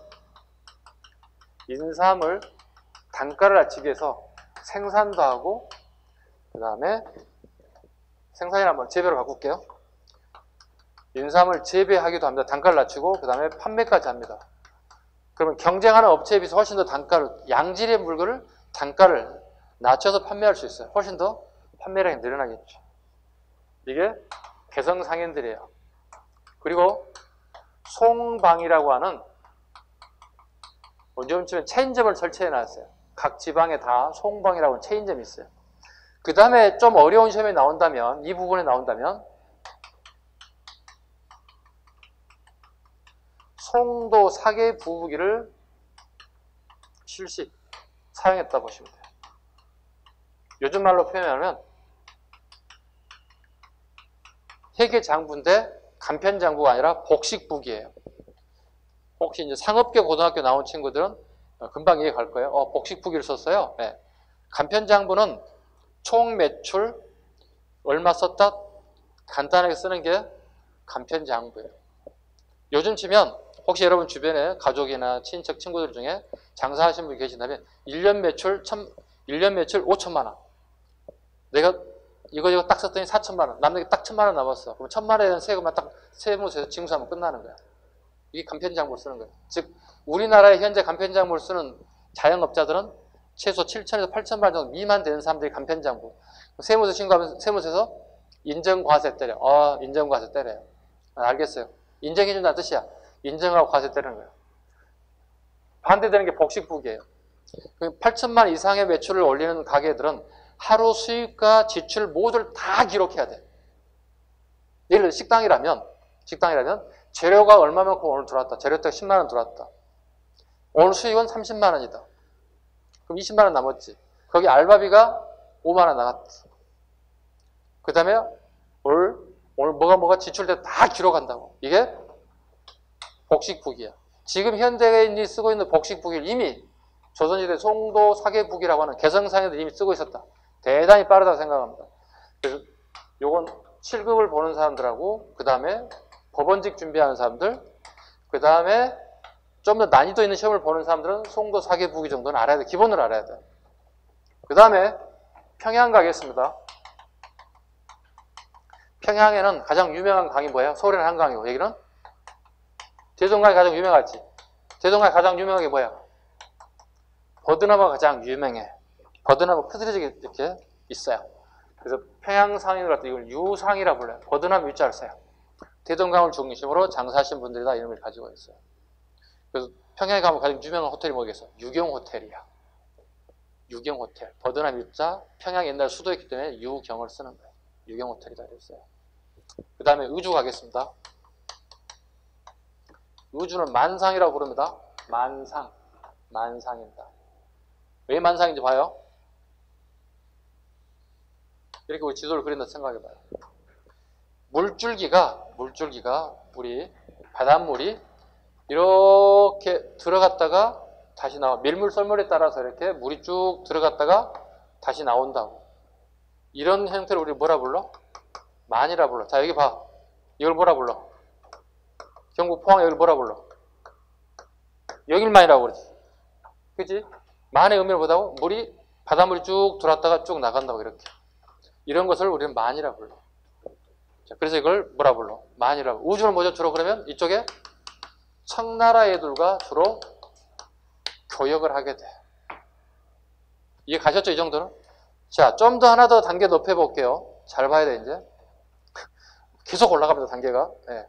인삼을 단가를 낮추기 위해서 생산도 하고 그 다음에 생산이란 말 재배로 바꿀게요. 인삼을 재배하기도 합니다. 단가를 낮추고 그 다음에 판매까지 합니다. 그러면 경쟁하는 업체에 비해서 훨씬 더 양질의 물건을 단가를 낮춰서 판매할 수 있어요. 훨씬 더 판매량이 늘어나겠죠. 이게 개성상인들이에요. 그리고 송방이라고 하는 요즘쯤에 체인점을 설치해 놨어요. 각 지방에 다 송방이라고 하는 체인점이 있어요. 그 다음에 좀 어려운 시험에 나온다면, 이 부분에 나온다면 송도 사계 부부기를 실시 사용했다 보시면 돼요. 요즘 말로 표현하면 회계장부인데 간편장부가 아니라 복식부기예요. 혹시 이제 상업계 고등학교 나온 친구들은 금방 이해 갈 거예요. 복식부기를 썼어요. 네. 간편장부는 총 매출 얼마 썼다 간단하게 쓰는 게 간편장부예요. 요즘 치면 혹시 여러분 주변에 가족이나 친척, 친구들 중에 장사하신 분이 계신다면 1년 매출 5천만 원. 내가 이거 딱 썼더니 4천만 원. 남에게 딱 1천만 원 남았어. 그럼 1천만 원에 대한 세금만 딱 세무서에서 징수하면 끝나는 거야. 이게 간편장부를 쓰는 거야. 즉 우리나라에 현재 간편장부를 쓰는 자영업자들은 최소 7천에서 8천만 원 정도 미만 되는 사람들이 간편장부. 세무서 신고하면 세무서에서 인정과세 때려. 인정과세 때려요. 알겠어요. 인정해준다는 뜻이야. 인정하고 과세 때리는 거예요. 반대되는 게 복식부기예요. 8천만 원 이상의 매출을 올리는 가게들은 하루 수입과 지출 모두를 다 기록해야 돼. 예를 들어 식당이라면 재료가 얼마만큼 오늘 들어왔다. 재료가 10만 원 들어왔다. 오늘 수익은 30만 원이다. 그럼 20만 원 남았지. 거기 알바비가 5만 원 나갔다. 그 다음에 오늘 뭐가 지출돼 다 기록한다고. 이게 복식부기야. 지금 현대인이 쓰고 있는 복식부기를 이미 조선시대 송도 사계부기라고 하는 개성상인들이 이미 쓰고 있었다. 대단히 빠르다고 생각합니다. 그래서 요건 7급을 보는 사람들하고 그 다음에 법원직 준비하는 사람들 그 다음에 좀 더 난이도 있는 시험을 보는 사람들은 송도 사계부기 정도는 알아야 돼. 기본을 알아야 돼. 그 다음에 평양 가겠습니다. 평양에는 가장 유명한 강이 뭐예요? 서울에는 한강이고 여기는 대동강이 가장 유명하지. 대동강이 가장 유명한 게 뭐야? 버드나무가 가장 유명해. 버드나무 크드려지게 이렇게 있어요. 그래서 평양상인을 갖다 이걸 유상이라 불러요. 버드나무 유자를 써요. 대동강을 중심으로 장사하신 분들이 다 이름을 가지고 있어요. 그래서 평양에 가면 가장 유명한 호텔이 뭐겠어? 유경호텔이야. 유경호텔. 버드나무 유자. 평양 옛날 수도였기 때문에 유경을 쓰는 거예요. 유경호텔이다 이랬어요. 그 다음에 의주 가겠습니다. 의주는 만상이라고 부릅니다. 만상입니다. 왜 만상인지 봐요. 이렇게 우리 지도를 그린다 생각해봐요. 물줄기가 우리 바닷물이 이렇게 들어갔다가 다시 나와. 밀물 썰물에 따라서 이렇게 물이 쭉 들어갔다가 다시 나온다고. 이런 형태를 우리 뭐라 불러? 만이라 불러. 자 여기 봐. 이걸 뭐라 불러? 경북 포항 여기를 뭐라 불러? 여길 만이라고 그러지. 그치? 만의 의미를 보다고 물이 바닷물이 쭉 들어왔다가 쭉 나간다고 이렇게. 이런 것을 우리는 만이라 불러. 자, 그래서 이걸 뭐라 불러? 만이라 불러. 우주는 뭐죠? 주로 그러면 이쪽에 청나라 애들과 주로 교역을 하게 돼. 이해 가셨죠? 이 정도는? 자, 좀 더 하나 더 단계 높여볼게요. 잘 봐야 돼, 이제. 계속 올라갑니다, 단계가. 네.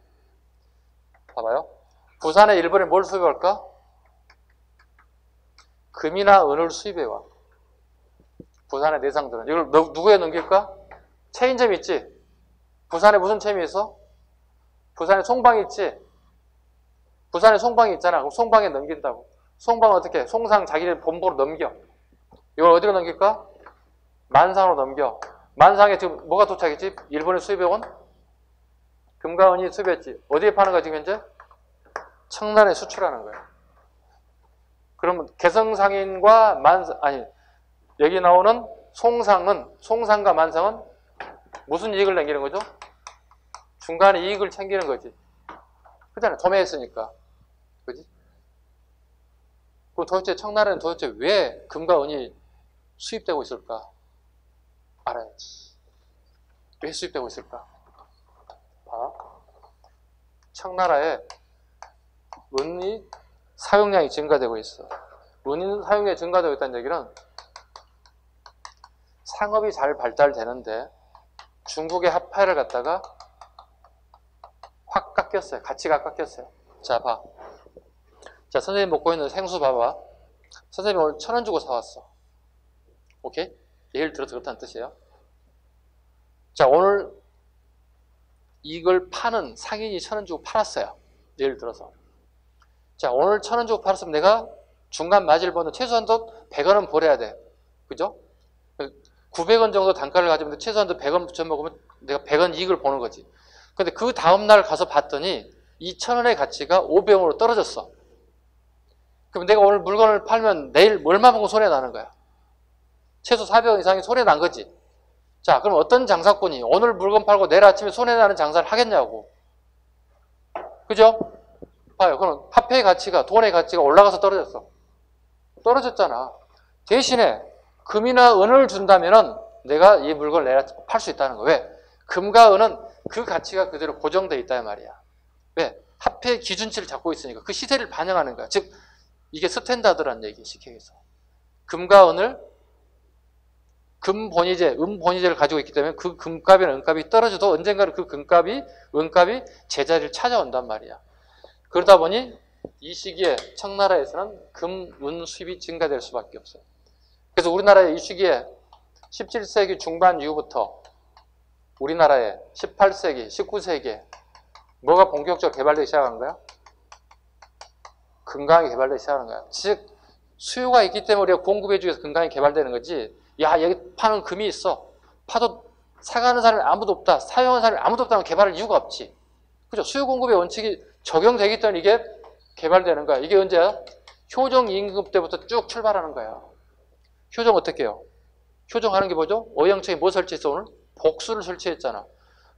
봐봐요. 부산에 일본에 뭘 수입할까? 금이나 은을 수입해와. 부산의 내상들은. 이걸 누구에 넘길까? 체인점 있지? 부산에 무슨 체인이 있어? 부산에 송방이 있지? 부산에 송방이 있잖아. 그럼 송방에 넘긴다고. 송방은 어떻게? 송상 자기네 본부로 넘겨. 이걸 어디로 넘길까? 만상으로 넘겨. 만상에 지금 뭐가 도착했지? 일본에 수입해온? 금과 은이 수입했지. 어디에 파는 거야 지금 현재? 청란에 수출하는 거야. 그러면 개성상인과 여기 나오는 송상과 만상은 무슨 이익을 남기는 거죠? 중간에 이익을 챙기는 거지. 그잖아. 도매했으니까. 그지? 그럼 도대체 청나라는 도대체 왜 금과 은이 수입되고 있을까? 알아야지. 왜 수입되고 있을까? 봐. 청나라에 은이 사용량이 증가되고 있어. 은이 사용량이 증가되고 있다는 얘기는 상업이 잘 발달되는데 중국의 합파를 갖다가 확 깎였어요. 가치가 깎였어요. 자, 봐. 자, 선생님 먹고 있는 생수 봐봐. 선생님이 오늘 1,000원 주고 사왔어. 오케이? 예를 들어서 그렇다는 뜻이에요. 자, 오늘 이걸 파는 상인이 1,000원 주고 팔았어요. 예를 들어서. 자, 오늘 1,000원 주고 팔았으면 내가 중간 마진을 버는 최소한도 100원은 벌어야 돼. 그죠? 900원 정도 단가를 가지면 최소한도 100원 붙여먹으면 내가 100원 이익을 보는 거지. 근데 그 다음날 가서 봤더니 2,000원의 가치가 500원으로 떨어졌어. 그럼 내가 오늘 물건을 팔면 내일 얼마만큼 손해나는 거야? 최소 400원 이상이 손해난 거지. 자, 그럼 어떤 장사꾼이 오늘 물건 팔고 내일 아침에 손해나는 장사를 하겠냐고. 그죠? 봐요. 그럼 화폐의 가치가, 돈의 가치가 올라가서 떨어졌어. 떨어졌잖아. 대신에 금이나 은을 준다면은 내가 이 물건을 내가 팔 수 있다는 거. 왜? 금과 은은 그 가치가 그대로 고정되어 있단 말이야. 왜? 화폐의 기준치를 잡고 있으니까 그 시세를 반영하는 거야. 즉 이게 스탠다드란 얘기, 식행에서. 금과 은을 금 본위제, 은 본위제를 가지고 있기 때문에 그 금값이나 은값이 떨어져도 언젠가는 그 금값이, 은값이 제자리를 찾아온단 말이야. 그러다 보니 이 시기에 청나라에서는 금, 은 수입이 증가될 수밖에 없어요. 그래서 우리나라의 이 시기에 17세기 중반 이후부터 우리나라에 18세기, 19세기에 뭐가 본격적으로 개발되기 시작한 거야? 금강이 개발되기 시작하는 거야. 즉 수요가 있기 때문에 우리가 공급해주기 위해서 금강이 개발되는 거지. 야, 여기 파는 금이 있어. 파도 사가는 사람이 아무도 없다. 사용하는 사람이 아무도 없다면 개발할 이유가 없지. 그죠? 수요 공급의 원칙이 적용되기 때문에 이게 개발되는 거야. 이게 언제야? 효정 임금 때부터 쭉 출발하는 거야. 효정 어떻게 해요? 효정하는 게 뭐죠? 오영청이 뭐 설치했어 오늘? 복수를 설치했잖아.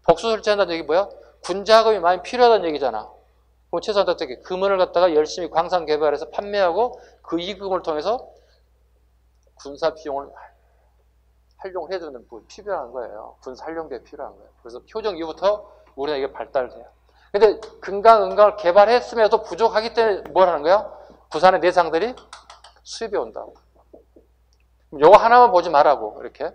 복수 설치한다는 얘기 뭐야? 군자금이 많이 필요하다는 얘기잖아. 그럼 최소한 어떻게 금은을 갖다가 열심히 광산 개발해서 판매하고 그 이익금을 통해서 군사 비용을 활용해주는 게 필요한 거예요. 군사 활용비가 필요한 거예요. 그래서 효정 이후부터 우리가 이게 발달돼요. 근데 금강, 은강을 개발했음에도 부족하기 때문에 뭘 하는 거야? 부산의 내상들이 수입이 온다고. 요거 하나만 보지 말라고, 이렇게.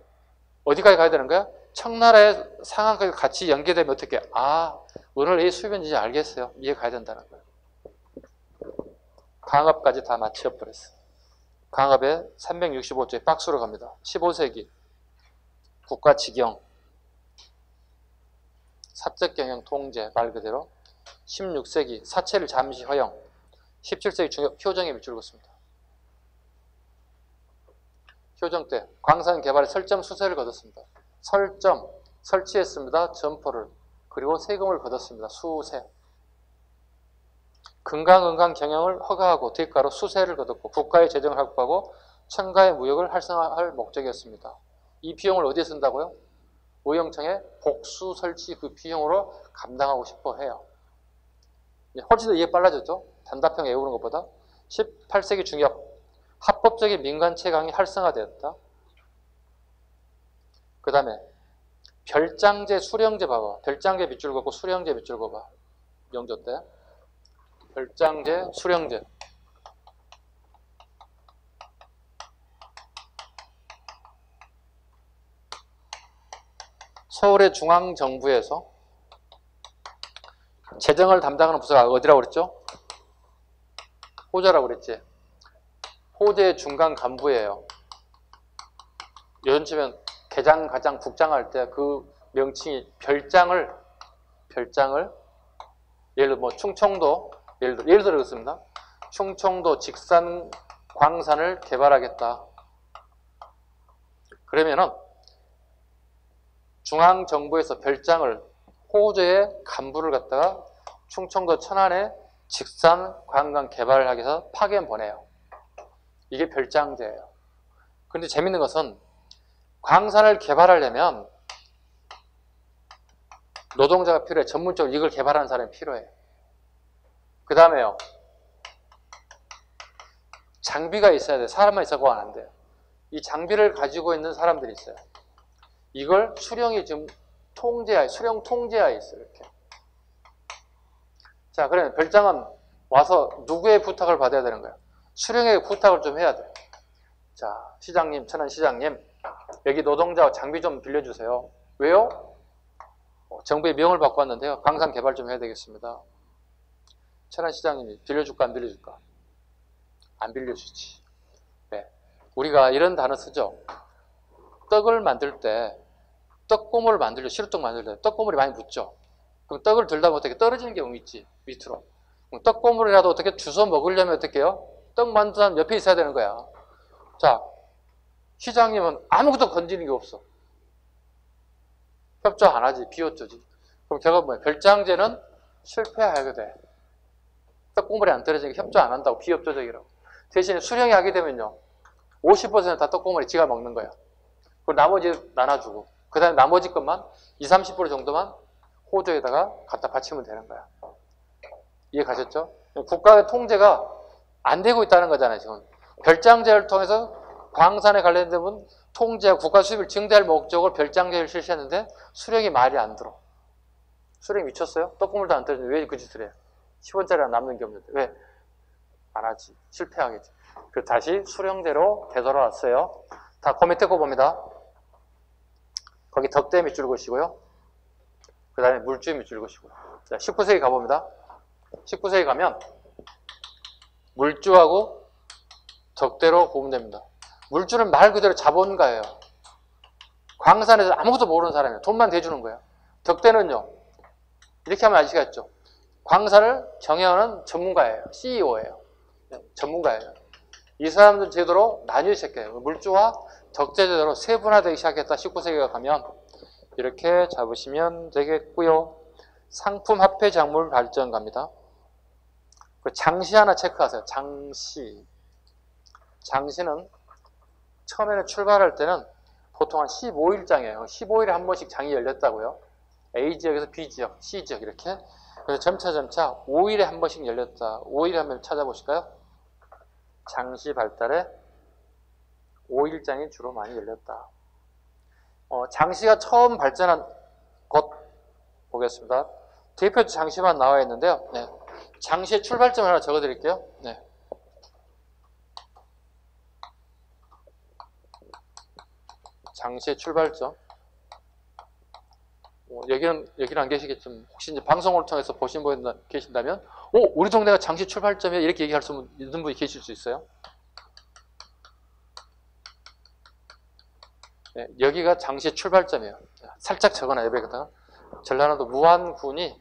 어디까지 가야 되는 거야? 청나라의 상황까지 같이 연계되면 어떻게, 아, 오늘 이 수입인지 알겠어요. 이해 가야 된다는 거예요. 강압까지 다 맞춰버렸어요. 강압에 365조에 박수로 갑니다. 15세기. 국가지경. 사적경영 통제 말 그대로 16세기 사채를 잠시 허용 17세기 중엽 효정에 밑줄 긋습니다. 효정 때 광산 개발에 설정 수세를 거뒀습니다. 설치했습니다. 점포를 그리고 세금을 거뒀습니다. 수세. 금강, 은강 경영을 허가하고 대가로 수세를 거뒀고 국가의 재정을 확보하고 청가의 무역을 활성화할 목적이었습니다. 이 비용을 어디에 쓴다고요? 오영청의 복수 설치 그 비용으로 감당하고 싶어 해요. 훨씬 더 이해 빨라졌죠? 단답형 외우는 것보다. 18세기 중엽 합법적인 민간 채광이 활성화되었다. 그 다음에 별장제, 수령제 봐봐. 별장제 밑줄 긋고 수령제 밑줄 긋어봐. 영조 때. 별장제, 수령제. 서울의 중앙정부에서 재정을 담당하는 부서가 어디라고 그랬죠? 호재라고 그랬지. 호재의 중간 간부예요. 요즘 치면 개장, 가장, 국장 할 때 그 명칭이 별장을 예를 들어 뭐 충청도 예를 들어 그렇습니다. 충청도 직산 광산을 개발하겠다. 그러면은 중앙정부에서 별장을 호주의 간부를 갖다가 충청도 천안에 직산 관광 개발을 하기 위해서 파견 보내요. 이게 별장제예요. 그런데 재밌는 것은 광산을 개발하려면 노동자가 필요해. 전문적으로 이걸 개발하는 사람이 필요해. 그 다음에요. 장비가 있어야 돼. 사람만 있어도 안 돼요. 이 장비를 가지고 있는 사람들이 있어요. 이걸 수령이 지금 수령 통제하에 있어요. 이렇게. 자, 그러면 별장은 와서 누구의 부탁을 받아야 되는 거예요? 수령에게 부탁을 좀 해야 돼. 자, 시장님, 천안 시장님, 여기 노동자와 장비 좀 빌려주세요. 왜요? 정부의 명을 받고 왔는데요. 광산 개발 좀 해야 되겠습니다. 천안 시장님이 빌려줄까 안 빌려줄까? 안 빌려주지. 네. 우리가 이런 단어 쓰죠. 떡을 만들 때 떡고물을 만들려 시루떡 만들 때 떡고물이 많이 묻죠. 그럼 떡을 들다 보면 어떻게 떨어지는 경우 있지. 밑으로. 그럼 떡고물이라도 어떻게 주워 먹으려면 어떻게 해요? 떡 만드는 사람 옆에 있어야 되는 거야. 자, 시장님은 아무것도 건지는 게 없어. 협조 안 하지. 비협조지. 그럼 결국 뭐야? 별장제는 실패하게 돼. 떡고물이 안 떨어지니까 협조 안 한다고. 비협조적이라고. 대신에 수령이 하게 되면요. 50% 다 떡고물이 지가 먹는 거야. 그리고 나머지 나눠주고. 그 다음에 나머지 것만 20, 30% 정도만 호주에다가 갖다 바치면 되는 거야. 이해 가셨죠? 국가의 통제가 안 되고 있다는 거잖아요, 지금. 별장제를 통해서 광산에 관련된 분 통제하고 국가 수입을 증대할 목적으로 별장제를 실시했는데 수령이 말이 안 들어. 수령이 미쳤어요? 떡국물도 안 떨어지는데 왜 그 짓을 해요? 10원짜리가 남는 게 없는데. 왜? 안 하지. 실패하겠지. 그래서 다시 수령제로 되돌아왔어요. 다 그 밑에 거 봅니다. 거기 덕대 밑줄 그으시고요. 그 다음에 물주 밑줄 그으시고요. 자, 19세기 가봅니다. 19세기 가면 물주하고 덕대로 보면 됩니다. 물주는 말 그대로 자본가예요. 광산에서 아무것도 모르는 사람이에요. 돈만 대주는 거예요. 덕대는요. 이렇게 하면 아시겠죠? 광산을 경영하는 전문가예요. CEO예요. 전문가예요. 이 사람들 제도로 나뉘기 시작해요. 물주와 덕대 제도로 세분화되기 시작했다. 19세기가 가면 이렇게 잡으시면 되겠고요. 상품 화폐 작물 발전 갑니다. 그 장시 하나 체크하세요. 장시. 장시는 처음에는 출발할 때는 보통 한 15일장이에요. 15일에 한 번씩 장이 열렸다고요. A지역에서 B지역, C지역 이렇게. 그래서 점차 5일에 한 번씩 열렸다. 5일에 한 번 찾아보실까요? 장시 발달에 5일장이 주로 많이 열렸다. 장시가 처음 발전한 곳 보겠습니다. 대표 장시만 나와 있는데요. 네. 장시의 출발점 하나 적어드릴게요. 네. 장시의 출발점. 여기는 안 계시겠지만 혹시 이제 방송을 통해서 보신 분 계신다면 우리 동네가 장시 출발점이야 이렇게 얘기할 수 있는 분이 계실 수 있어요. 네, 여기가 장시의 출발점이에요. 살짝 적어놔요. 여기다가 전라남도 무안군이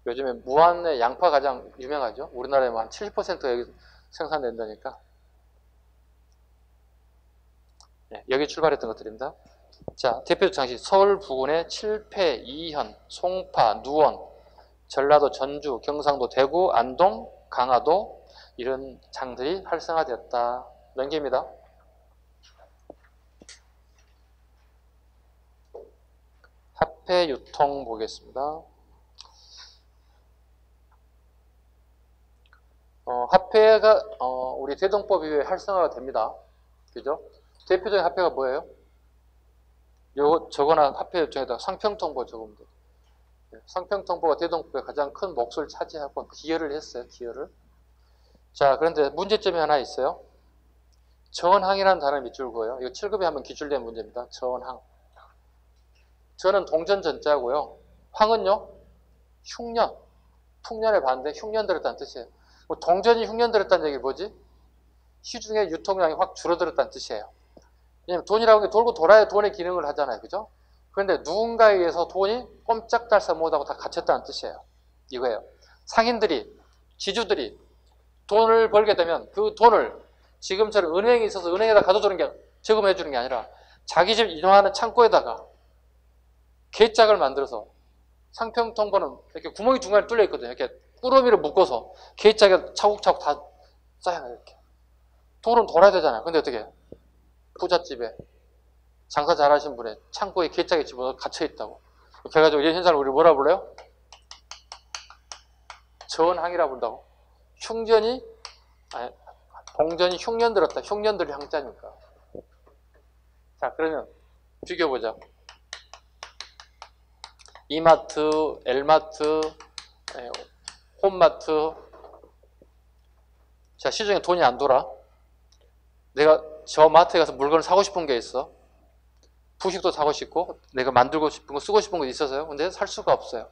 요즘에 무안의 양파 가장 유명하죠. 우리나라에 한 70%가 여기 생산된다니까. 네, 여기 출발했던 것들입니다. 자, 대표적 장시 서울 부근의 칠패, 이현, 송파, 누원, 전라도, 전주, 경상도, 대구, 안동, 강화도 이런 장들이 활성화되었다. 넘깁니다. 화폐 유통 보겠습니다. 화폐가 우리 대동법 이후에 활성화가 됩니다. 그죠? 대표적인 화폐가 뭐예요? 저거나 화폐 유통에다 상평통보 적으면 돼요. 상평통보가 대동법에 가장 큰 몫을 차지하고 기여를 했어요. 기여를. 자, 그런데 문제점이 하나 있어요. 전항이라는 단어를 밑줄 그어요. 이거 7급에 한번 기출된 문제입니다. 전항. 전은 동전 전자고요. 황은요? 흉년. 풍년의 반대 흉년 들었다는 뜻이에요. 동전이 흉년 들었다는 얘기 뭐지? 시중에 유통량이 확 줄어들었다는 뜻이에요. 왜냐면 돈이라고 하는 게 돌고 돌아야 돈의 기능을 하잖아요. 그죠? 그런데 누군가에 의해서 돈이 꼼짝달싹 못하고 다 갇혔다는 뜻이에요. 이거예요. 상인들이, 지주들이 돈을 벌게 되면 그 돈을 지금처럼 은행에 있어서 은행에다 가둬두는 게, 저금해 주는 게 아니라 자기 집 이동하는 창고에다가 계짝을 만들어서 상평통보는 이렇게 구멍이 중간에 뚫려 있거든요. 이렇게 꾸러미를 묶어서 계짝에 차곡차곡 다 쌓여요. 이렇게. 돈은 돌아야 되잖아요. 근데 어떻게 해요? 부잣집에 장사 잘하신 분의 창고에 계짝에 집어넣어 갇혀있다고. 그래가지고 이 현상을 우리 뭐라 불러요? 전항이라 부른다고. 동전이 흉년 들었다. 흉년들이 항자니까. 자, 그러면 비교보자. 이마트, 엘마트, 홈마트. 자, 시중에 돈이 안 돌아. 내가 저 마트에 가서 물건을 사고 싶은 게 있어. 부식도 사고 싶고 내가 만들고 싶은 거 쓰고 싶은 거 있어서요. 근데 살 수가 없어요.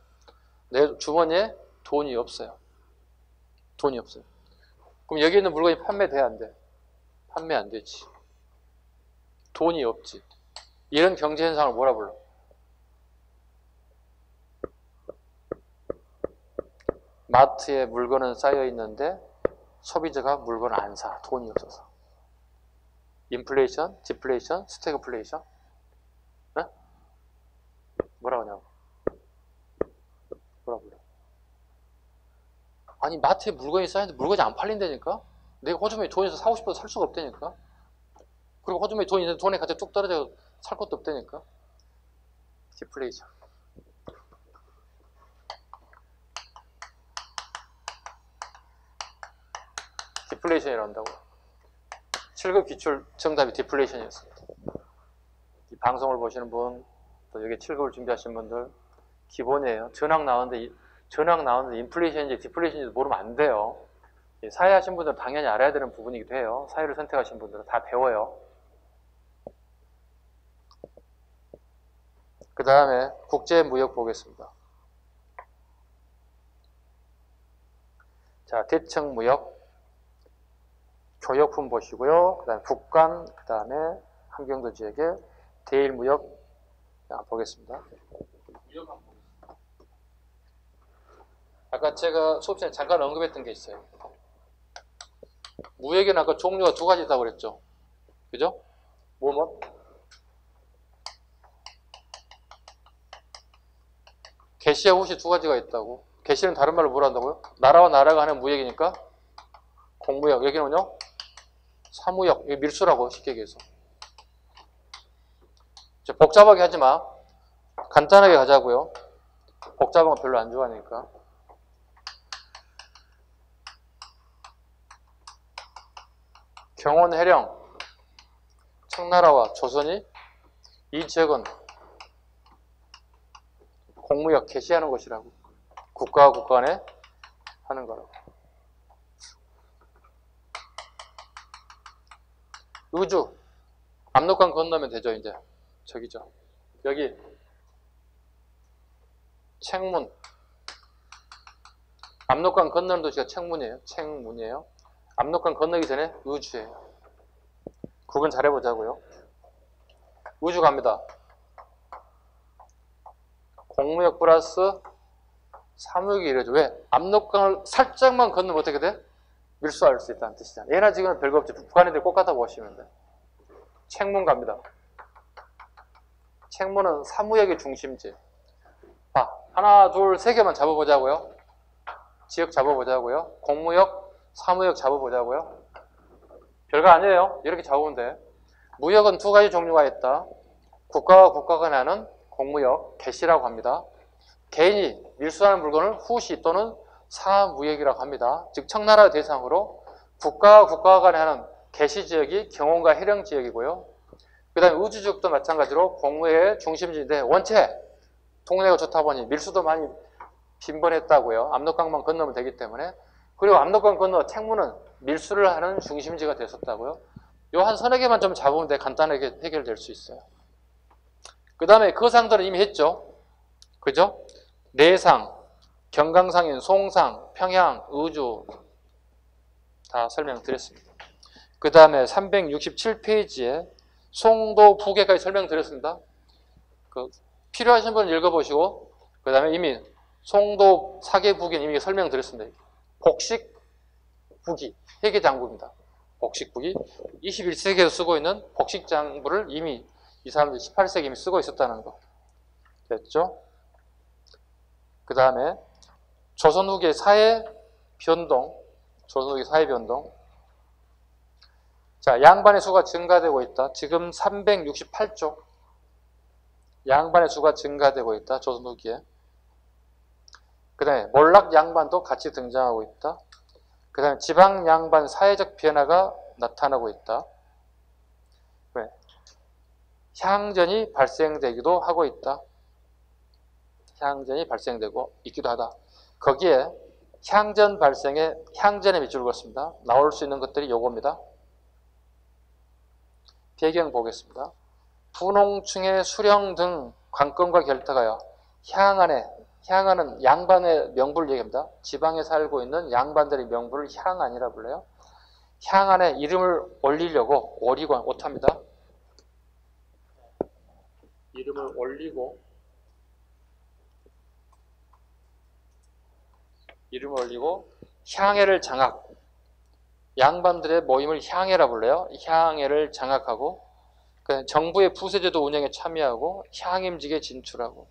내 주머니에 돈이 없어요. 돈이 없어요. 그럼 여기 있는 물건이 판매돼야 안 돼? 판매 안 되지. 돈이 없지. 이런 경제 현상을 뭐라 불러? 마트에 물건은 쌓여 있는데 소비자가 물건을 안 사. 돈이 없어서. 인플레이션, 디플레이션, 스태그플레이션. 네? 뭐라고 하냐고. 뭐라고 불러? 아니 마트에 물건이 쌓여있는데 물건이 안 팔린다니까? 내가 호주머니에 돈이 있어서 사고 싶어서 살 수가 없다니까? 그리고 호주머니에 돈이 있는데 돈이 갑자기 뚝 떨어져 살 것도 없다니까? 디플레이션. 디플레이션이라고 한다고. 7급 기출 정답이 디플레이션이었습니다. 이 방송을 보시는 분, 또 여기 7급을 준비하신 분들, 기본이에요. 전학 나오는데 인플레이션인지 디플레이션인지 모르면 안 돼요. 사회 하신 분들은 당연히 알아야 되는 부분이기도 해요. 사회를 선택하신 분들은 다 배워요. 그 다음에 국제무역 보겠습니다. 자, 대청무역, 교역품 보시고요. 그 다음에 국관, 그 다음에 함경도 지역의 대일무역 보겠습니다. 아까 제가 수업 시간에 잠깐 언급했던 게 있어요. 무역에는 아까 종류가 두 가지 있다고 그랬죠. 그죠? 뭐? 개시와 후시 두 가지가 있다고. 개시는 다른 말로 뭐라 한다고요? 나라와 나라가 하는 무역이니까 공무역. 여기는요? 사무역. 이게 밀수라고 쉽게 얘기해서. 복잡하게 하지 마. 간단하게 가자고요. 복잡한 거 별로 안 좋아하니까. 경원, 해령, 청나라와 조선이 이 지역은 공무역 개시하는 것이라고. 국가와 국가 간에 하는 거라고. 우주. 압록강 건너면 되죠, 이제. 저기죠. 여기. 책문. 압록강 건너는 도시가 책문이에요. 책문이에요. 압록강 건너기 전에 우주예요. 구분 잘 해보자고요. 우주 갑니다. 공무역 플러스 사무역이 이러죠. 왜? 압록강을 살짝만 건너면 어떻게 돼? 밀수할 수 있다는 뜻이잖아요. 얘나 지금은 별거 없지. 북한애들 똑같아 보시면 돼. 책문 갑니다. 책문은 사무역의 중심지. 자, 하나, 둘, 세 개만 잡아보자고요. 지역 잡아보자고요. 공무역, 사무역 잡아보자고요. 별거 아니에요. 이렇게 잡으면 돼. 무역은 두 가지 종류가 있다. 국가와 국가 간에 하는 공무역, 개시라고 합니다. 개인이 밀수하는 물건을 후시 또는 사무역이라고 합니다. 즉 청나라 대상으로 국가와 국가 간에 하는 개시 지역이 경원과 해령 지역이고요. 그 다음에 우주 지역도 마찬가지로 공무역의 중심지인데 원체 동네가 좋다 보니 밀수도 많이 빈번했다고요. 압록강만 건너면 되기 때문에. 그리고 압록강 건너 책문은 밀수를 하는 중심지가 됐었다고요. 요 한 서너 개만 좀 잡으면 돼. 간단하게 해결될 수 있어요. 그 다음에 거상들은 이미 했죠. 그죠? 내상, 경강상인, 송상, 평양, 의주 다 설명드렸습니다. 그 다음에 367페이지에 송도, 부계까지 설명드렸습니다. 필요하신 분은 읽어보시고 그 다음에 이미 송도, 사계, 부계는 이미 설명드렸습니다. 복식, 부기, 회계장부입니다. 복식, 부기, 21세기에서 쓰고 있는 복식장부를 이미 이 사람들이 18세기 이미 쓰고 있었다는 거 됐죠? 그 다음에 조선 후기의 사회 변동, 조선 후기 사회 변동. 자, 양반의 수가 증가되고 있다. 지금 368쪽. 양반의 수가 증가되고 있다. 조선 후기에. 그 다음에 몰락 양반도 같이 등장하고 있다. 그 다음에 지방 양반 사회적 변화가 나타나고 있다. 왜? 향전이 발생되기도 하고 있다. 향전이 발생되고 있기도 하다. 거기에 향전 발생에 향전의 밑줄을 그었습니다. 나올 수 있는 것들이 요겁니다. 배경 보겠습니다. 분홍충의 수령 등 관건과 결탁하여 향하는 양반의 명부를 얘기합니다. 지방에 살고 있는 양반들의 명부를 향안이라 불러요. 향안에 이름을 올리려고 오리관 오탑니다. 이름을 올리고 향해를 장악. 양반들의 모임을 향해라 불러요. 향해를 장악하고 정부의 부세제도 운영에 참여하고 향임직에 진출하고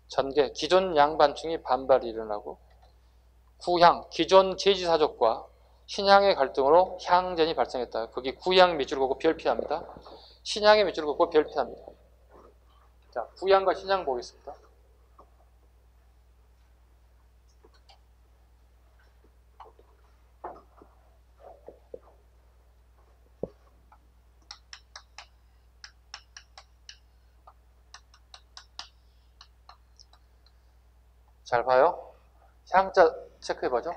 전개, 기존 양반층이 반발이 일어나고 구향, 기존 제지사족과 신향의 갈등으로 향전이 발생했다. 거기 구향 밑줄을 긋고 별피합니다. 신향의 밑줄을 긋고 별피합니다. 자, 구향과 신향 보겠습니다. 잘 봐요. 향자 체크해보죠.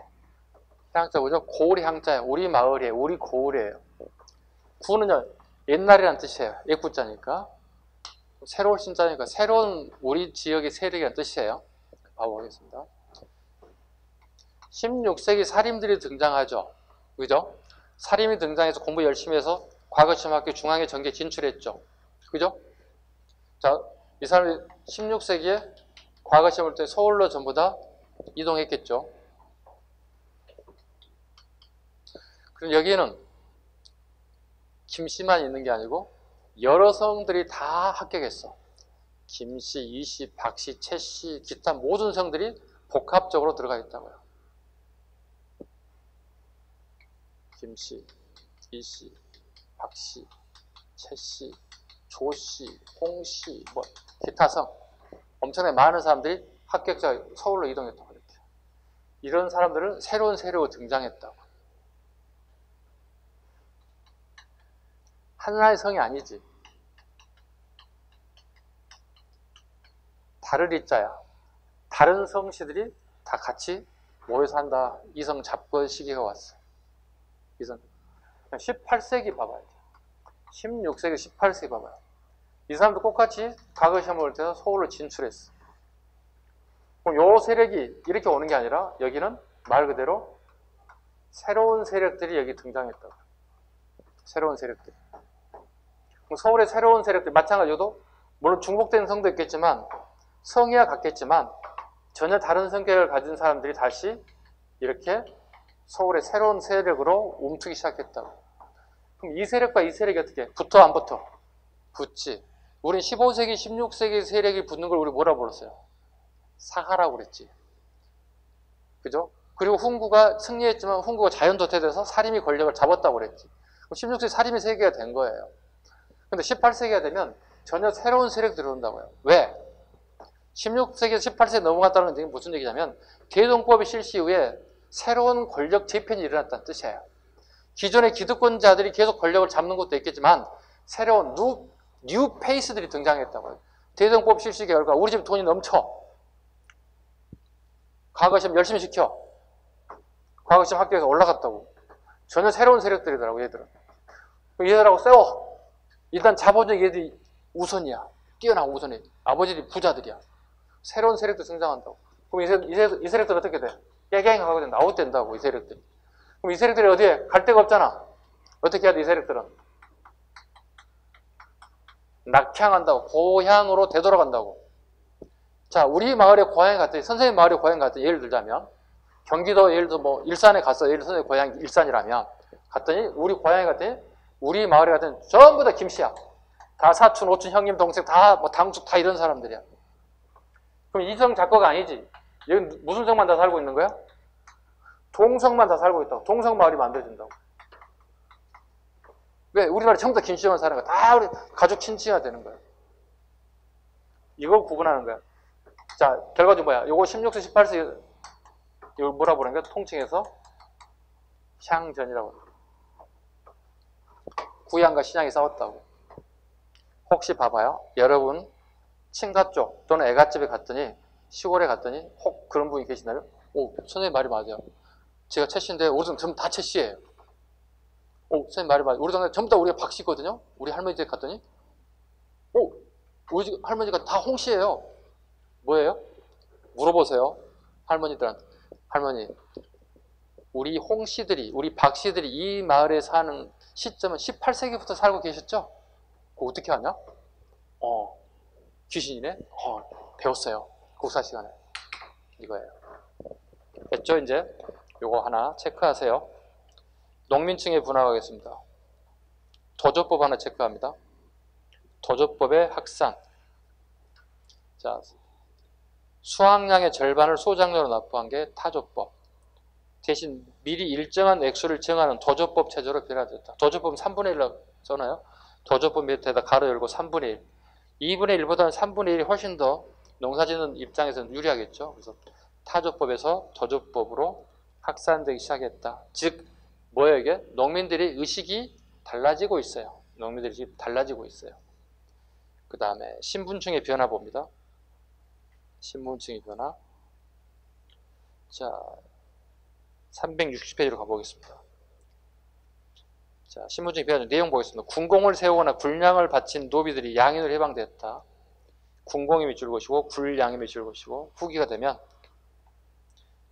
향자 뭐죠? 고을이 향자예요. 우리 마을이에요. 우리 고을이에요. 구는요, 옛날이란 뜻이에요. 옛구자니까. 새로운 신자니까 새로운 우리 지역의 세력이라는 뜻이에요. 봐보겠습니다. 16세기 사림들이 등장하죠. 그죠? 사림이 등장해서 공부 열심히 해서 과거시험학교 중앙의 전기에 진출했죠. 그죠? 자, 이 사람이 16세기에 과거시험 볼 때 서울로 전부 다 이동했겠죠. 그럼 여기에는 김씨만 있는 게 아니고 여러 성들이 다 합격했어. 김씨, 이씨, 박씨, 최씨, 기타 모든 성들이 복합적으로 들어가 있다고요. 김씨, 이씨, 박씨, 최씨, 조씨, 홍씨, 뭐 기타 성 엄청나게 많은 사람들이 합격자 서울로 이동했다고 이렇게. 이런 사람들은 새로운 세력으로 등장했다고. 하나의 성이 아니지. 다를 자야. 다른 성씨들이 다 같이 모여서 한다. 이성 잡권 시기가 왔어. 이성. 18세기 봐봐요. 16세기, 18세기 봐봐요. 이 사람도 똑같이 과거 시험을 볼 때는 서울로 진출했어. 그럼 요 세력이 이렇게 오는 게 아니라 여기는 말 그대로 새로운 세력들이 여기 등장했다고. 새로운 세력들. 그럼 서울의 새로운 세력들 마찬가지로 물론 중복된 성도 있겠지만 성이야 같겠지만 전혀 다른 성격을 가진 사람들이 다시 이렇게 서울의 새로운 세력으로 움트기 시작했다고. 그럼 이 세력과 이 세력이 어떻게 붙어 안 붙어? 붙지. 우린 15세기, 16세기 세력이 붙는 걸 우리 뭐라 불렀어요? 사하라고 그랬지. 그죠? 그리고 훈구가 승리했지만 훈구가 자연도태돼서 사림이 권력을 잡았다고 그랬지. 그럼 16세기 사림이 세계가 된 거예요. 근데 18세기가 되면 전혀 새로운 세력이 들어온다고요. 왜? 16세기에서 18세기 넘어갔다는 건 무슨 얘기냐면 대동법이 실시 이후에 새로운 권력 재편이 일어났다는 뜻이에요. 기존의 기득권자들이 계속 권력을 잡는 것도 있겠지만 새로운 뉴 페이스들이 등장했다고요. 대동법 실시 결과 우리 집 돈이 넘쳐. 과거시험 열심히 시켜. 과거시험 학교에서 올라갔다고. 전혀 새로운 세력들이더라고 얘들은. 얘들하고 싸워. 일단 자본주의 얘들이 우선이야. 뛰어난 우선이. 아버지들이 부자들이야. 새로운 세력도 등장한다고. 그럼 이 세력들은 어떻게 돼? 깨갱하고 나웃된다고 이 세력들이. 그럼 이 세력들이 어디에? 갈 데가 없잖아. 어떻게 해야 돼 이 세력들은? 낙향한다고. 고향으로 되돌아간다고. 자, 우리 마을에 고향에 갔더니 선생님 마을에 고향에 갔더니 예를 들자면 경기도 예를 들어 뭐 일산에 갔어. 예를 들어 선생님 고향이 일산이라면 갔더니 우리 고향에 갔더니 우리 마을에 갔더니 전부 다 김씨야. 다 사촌, 오촌, 형님, 동생 다 뭐 당숙 다 이런 사람들이야. 그럼 이성 작가가 아니지. 여기 무슨 성만 다 살고 있는 거야? 동성만 다 살고 있다고. 동성 마을이 만들어진다고. 왜? 우리나라 전부 다 김씨만 사는 거야. 다 우리 가족 친지가 되는 거야. 이걸 구분하는 거야. 자, 결과적으로 뭐야? 요거 16세, 18세 이걸 뭐라 부르는 거야? 통칭해서 향전이라고. 구양과 신양이 싸웠다고. 혹시 봐봐요. 여러분 친가 쪽 또는 애갓집에 갔더니 시골에 갔더니 혹 그런 분이 계시나요? 오, 선생님 말이 맞아요. 제가 최씨인데 우리 동네 전부 다 최씨예요. 오, 선생님 말이 맞아요. 우리 동네 전부 다 우리가 박씨거든요. 우리 할머니 집 갔더니 오, 우리 집 할머니가 다 홍씨예요. 뭐예요? 물어보세요. 할머니들한테. 할머니, 우리 홍씨들이, 우리 박씨들이 이 마을에 사는 시점은 18세기부터 살고 계셨죠? 그거 어떻게 하냐? 귀신이네? 배웠어요. 국사 시간에. 이거예요. 됐죠? 이제 요거 하나 체크하세요. 농민층에 분화하겠습니다. 도조법 하나 체크합니다. 도조법의 확산. 자, 수확량의 절반을 소작료로 납부한 게 타조법. 대신 미리 일정한 액수를 정하는 도조법 체제로 변화됐다. 도조법은 3분의 1로 써놔요. 도조법 밑에다 가로 열고 3분의 1. 2분의 1보다는 3분의 1이 훨씬 더 농사짓는 입장에서는 유리하겠죠. 그래서 타조법에서 도조법으로 확산되기 시작했다. 즉, 뭐예요 이게? 농민들이 의식이 달라지고 있어요. 농민들의 의식이 달라지고 있어요. 그 다음에 신분층의 변화 봅니다. 신분층의 변화. 자, 360페이지로 가보겠습니다. 자, 신분증 비하는 내용 보겠습니다. 군공을 세우거나 군량을 바친 노비들이 양인으로 해방되었다. 군공임이 줄 것이고 군량임이 줄 것이고 후기가 되면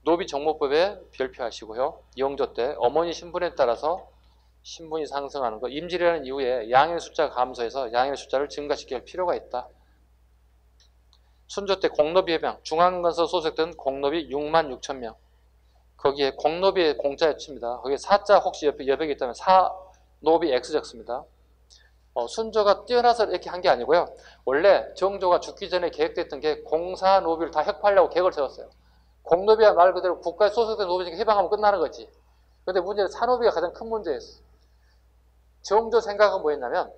노비 정모법에 별표하시고요. 영조 때 어머니 신분에 따라서 신분이 상승하는 것, 임질이라는 이후에 양인의 숫자가 감소해서 양인의 숫자를 증가시켜야 할 필요가 있다. 순조 때 공노비 해방, 중앙건설 소속된 공노비 6만 6천 명. 거기에 공노비의 공자에 칩니다. 거기에 사자 혹시 옆에 여백이 있다면 사노비 X 적습니다. 순조가 뛰어나서 이렇게 한 게 아니고요. 원래 정조가 죽기 전에 계획됐던 게 공사노비를 다 혁파하려고 계획을 세웠어요. 공노비야 말 그대로 국가에 소속된 노비니까 해방하면 끝나는 거지. 그런데 문제는 사노비가 가장 큰 문제였어. 정조 생각은 뭐였냐면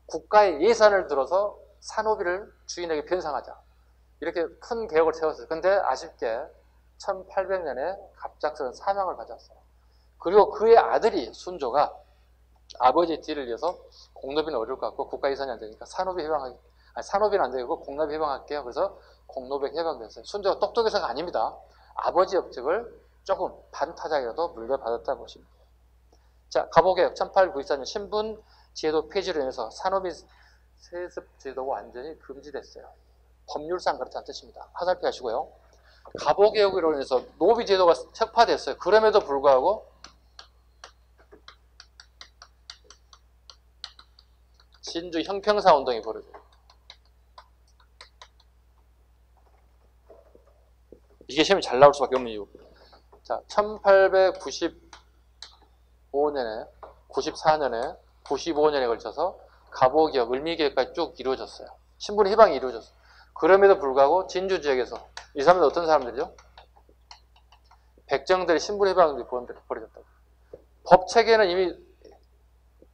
국가의 예산을 들어서 사노비를 주인에게 변상하자. 이렇게 큰 계획을 세웠어요. 근데 아쉽게 1800년에 갑작스런 사망을 맞았어요. 그리고 그의 아들이 순조가 아버지의 뒤를 이어서 공노비는 어려울 것 같고 국가 예산이 안 되니까 사노비는 안 되고 공노비 해방할게요. 그래서 공노비가 해방됐어요. 순조가 똑똑해서가 아닙니다. 아버지 업적을 조금 반타작이라도 물려받았다고 보십니다. 자, 가보게요. 1894년 신분 제도 폐지로 인해서 사노비 세습 제도가 완전히 금지됐어요. 법률상 그렇다는 뜻입니다. 화살표 하시고요. 가보개혁으로 인해서 노비 제도가 척파됐어요. 그럼에도 불구하고 진주 형평사 운동이 벌어져요. 이게 시험이 잘 나올 수밖에 없는 이유. 자, 1895년에, 94년에, 95년에 걸쳐서 가보개혁, 을미개혁까지 쭉 이루어졌어요. 신분 해방이 이루어졌어요. 그럼에도 불구하고 진주 지역에서 이 사람들 어떤 사람들이죠? 백정들의 신분 해방이 벌어졌다고. 법 체계는 이미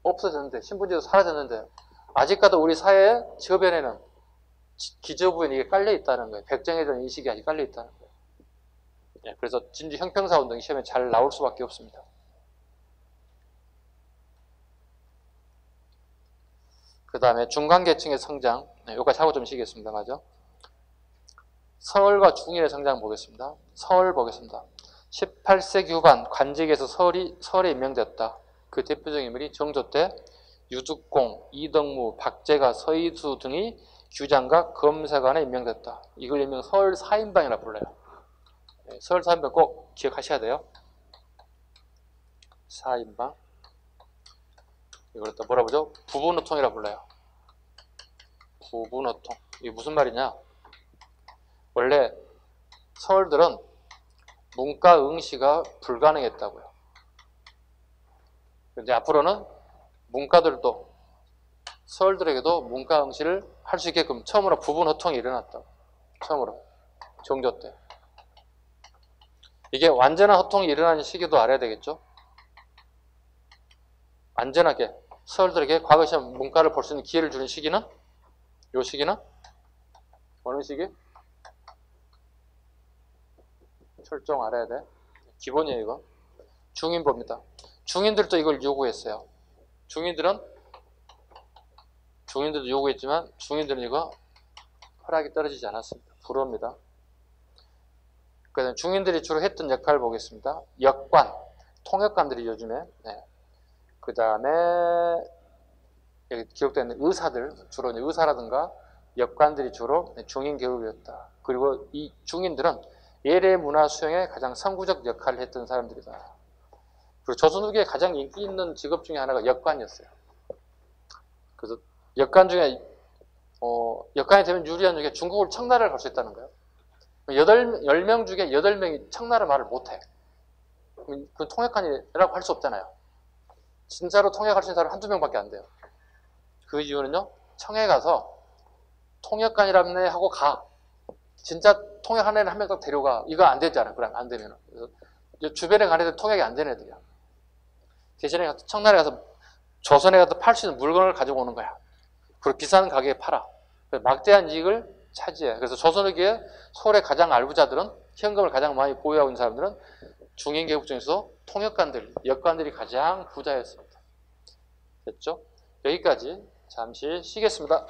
없어졌는데, 신분제도 사라졌는데 아직까지 우리 사회의 저변에는 기저부에 이게 깔려 있다는 거예요. 백정에 대한 인식이 아직 깔려 있다는 거예요. 예, 그래서 진주 형평사 운동이 시험에 잘 나올 수밖에 없습니다. 그 다음에 중간계층의 성장, 여기까지 하고 좀 쉬겠습니다. 맞아? 서울과 중인의 성장 보겠습니다. 서울 보겠습니다. 18세기 후반 관직에서 서울에 임명되었다. 그 대표적인 인물이 정조 때 유득공, 이덕무, 박제가, 서희수 등이 규장과 검사관에 임명됐다. 이걸 일명 서울 4인방이라 불러요. 서울 4인방 꼭 기억하셔야 돼요. 4인방. 이걸 또 뭐라 보죠? 부분호통이라 불러요. 부분호통. 이게 무슨 말이냐? 원래 서울들은 문과 응시가 불가능했다고요. 그런데 앞으로는 문과들도 서울들에게도 문과 응시를 할 수 있게끔 처음으로 부분호통이 일어났다고. 처음으로. 정조 때. 이게 완전한 호통이 일어나는 시기도 알아야 되겠죠? 안전하게 서울들에게 과거 시험 문과를 볼 수 있는 기회를 주는 시기는? 요 시기는? 어느 시기? 철종 알아야 돼. 기본이에요, 이거. 중인봅니다. 중인들도 이걸 요구했어요. 중인들도 요구했지만 중인들은 이거 허락이 떨어지지 않았습니다. 불호입니다. 그다음에 중인들이 주로 했던 역할을 보겠습니다. 역관, 통역관들이 요즘에 그 다음에 여기 기록되어 있는 의사들, 주로 의사라든가 역관들이 주로 중인 계급이었다. 그리고 이 중인들은 예래 문화 수용에 가장 선구적 역할을 했던 사람들이다. 그리고 조선 후기에 가장 인기 있는 직업 중에 하나가 역관이었어요. 그래서 역관 중에 역관이 되면 유리한 중에 중국을 청나라를 갈 수 있다는 거예요. 10명 중에 8명이 청나라 말을 못해. 그 통역관이라고 할 수 없잖아요. 진짜로 통역할 수 있는 사람은 한두 명밖에 안 돼요. 그 이유는요, 청에 가서 통역관이라네 하고 가. 진짜 통역하는 애를 한 명 딱 데려가. 이거 안 되잖아. 그럼 안 되면은. 그래서 주변에 가는 애들 통역이 안 되는 애들이야. 대신에 청나라에 가서 조선에 가서 팔 수 있는 물건을 가지고 오는 거야. 그리고 비싼 가격에 팔아. 막대한 이익을 차지해. 그래서 조선후기에 서울의 가장 알부자들은, 현금을 가장 많이 보유하고 있는 사람들은 중인계급 중에서 통역관들, 역관들이 가장 부자였습니다. 됐죠? 여기까지 잠시 쉬겠습니다.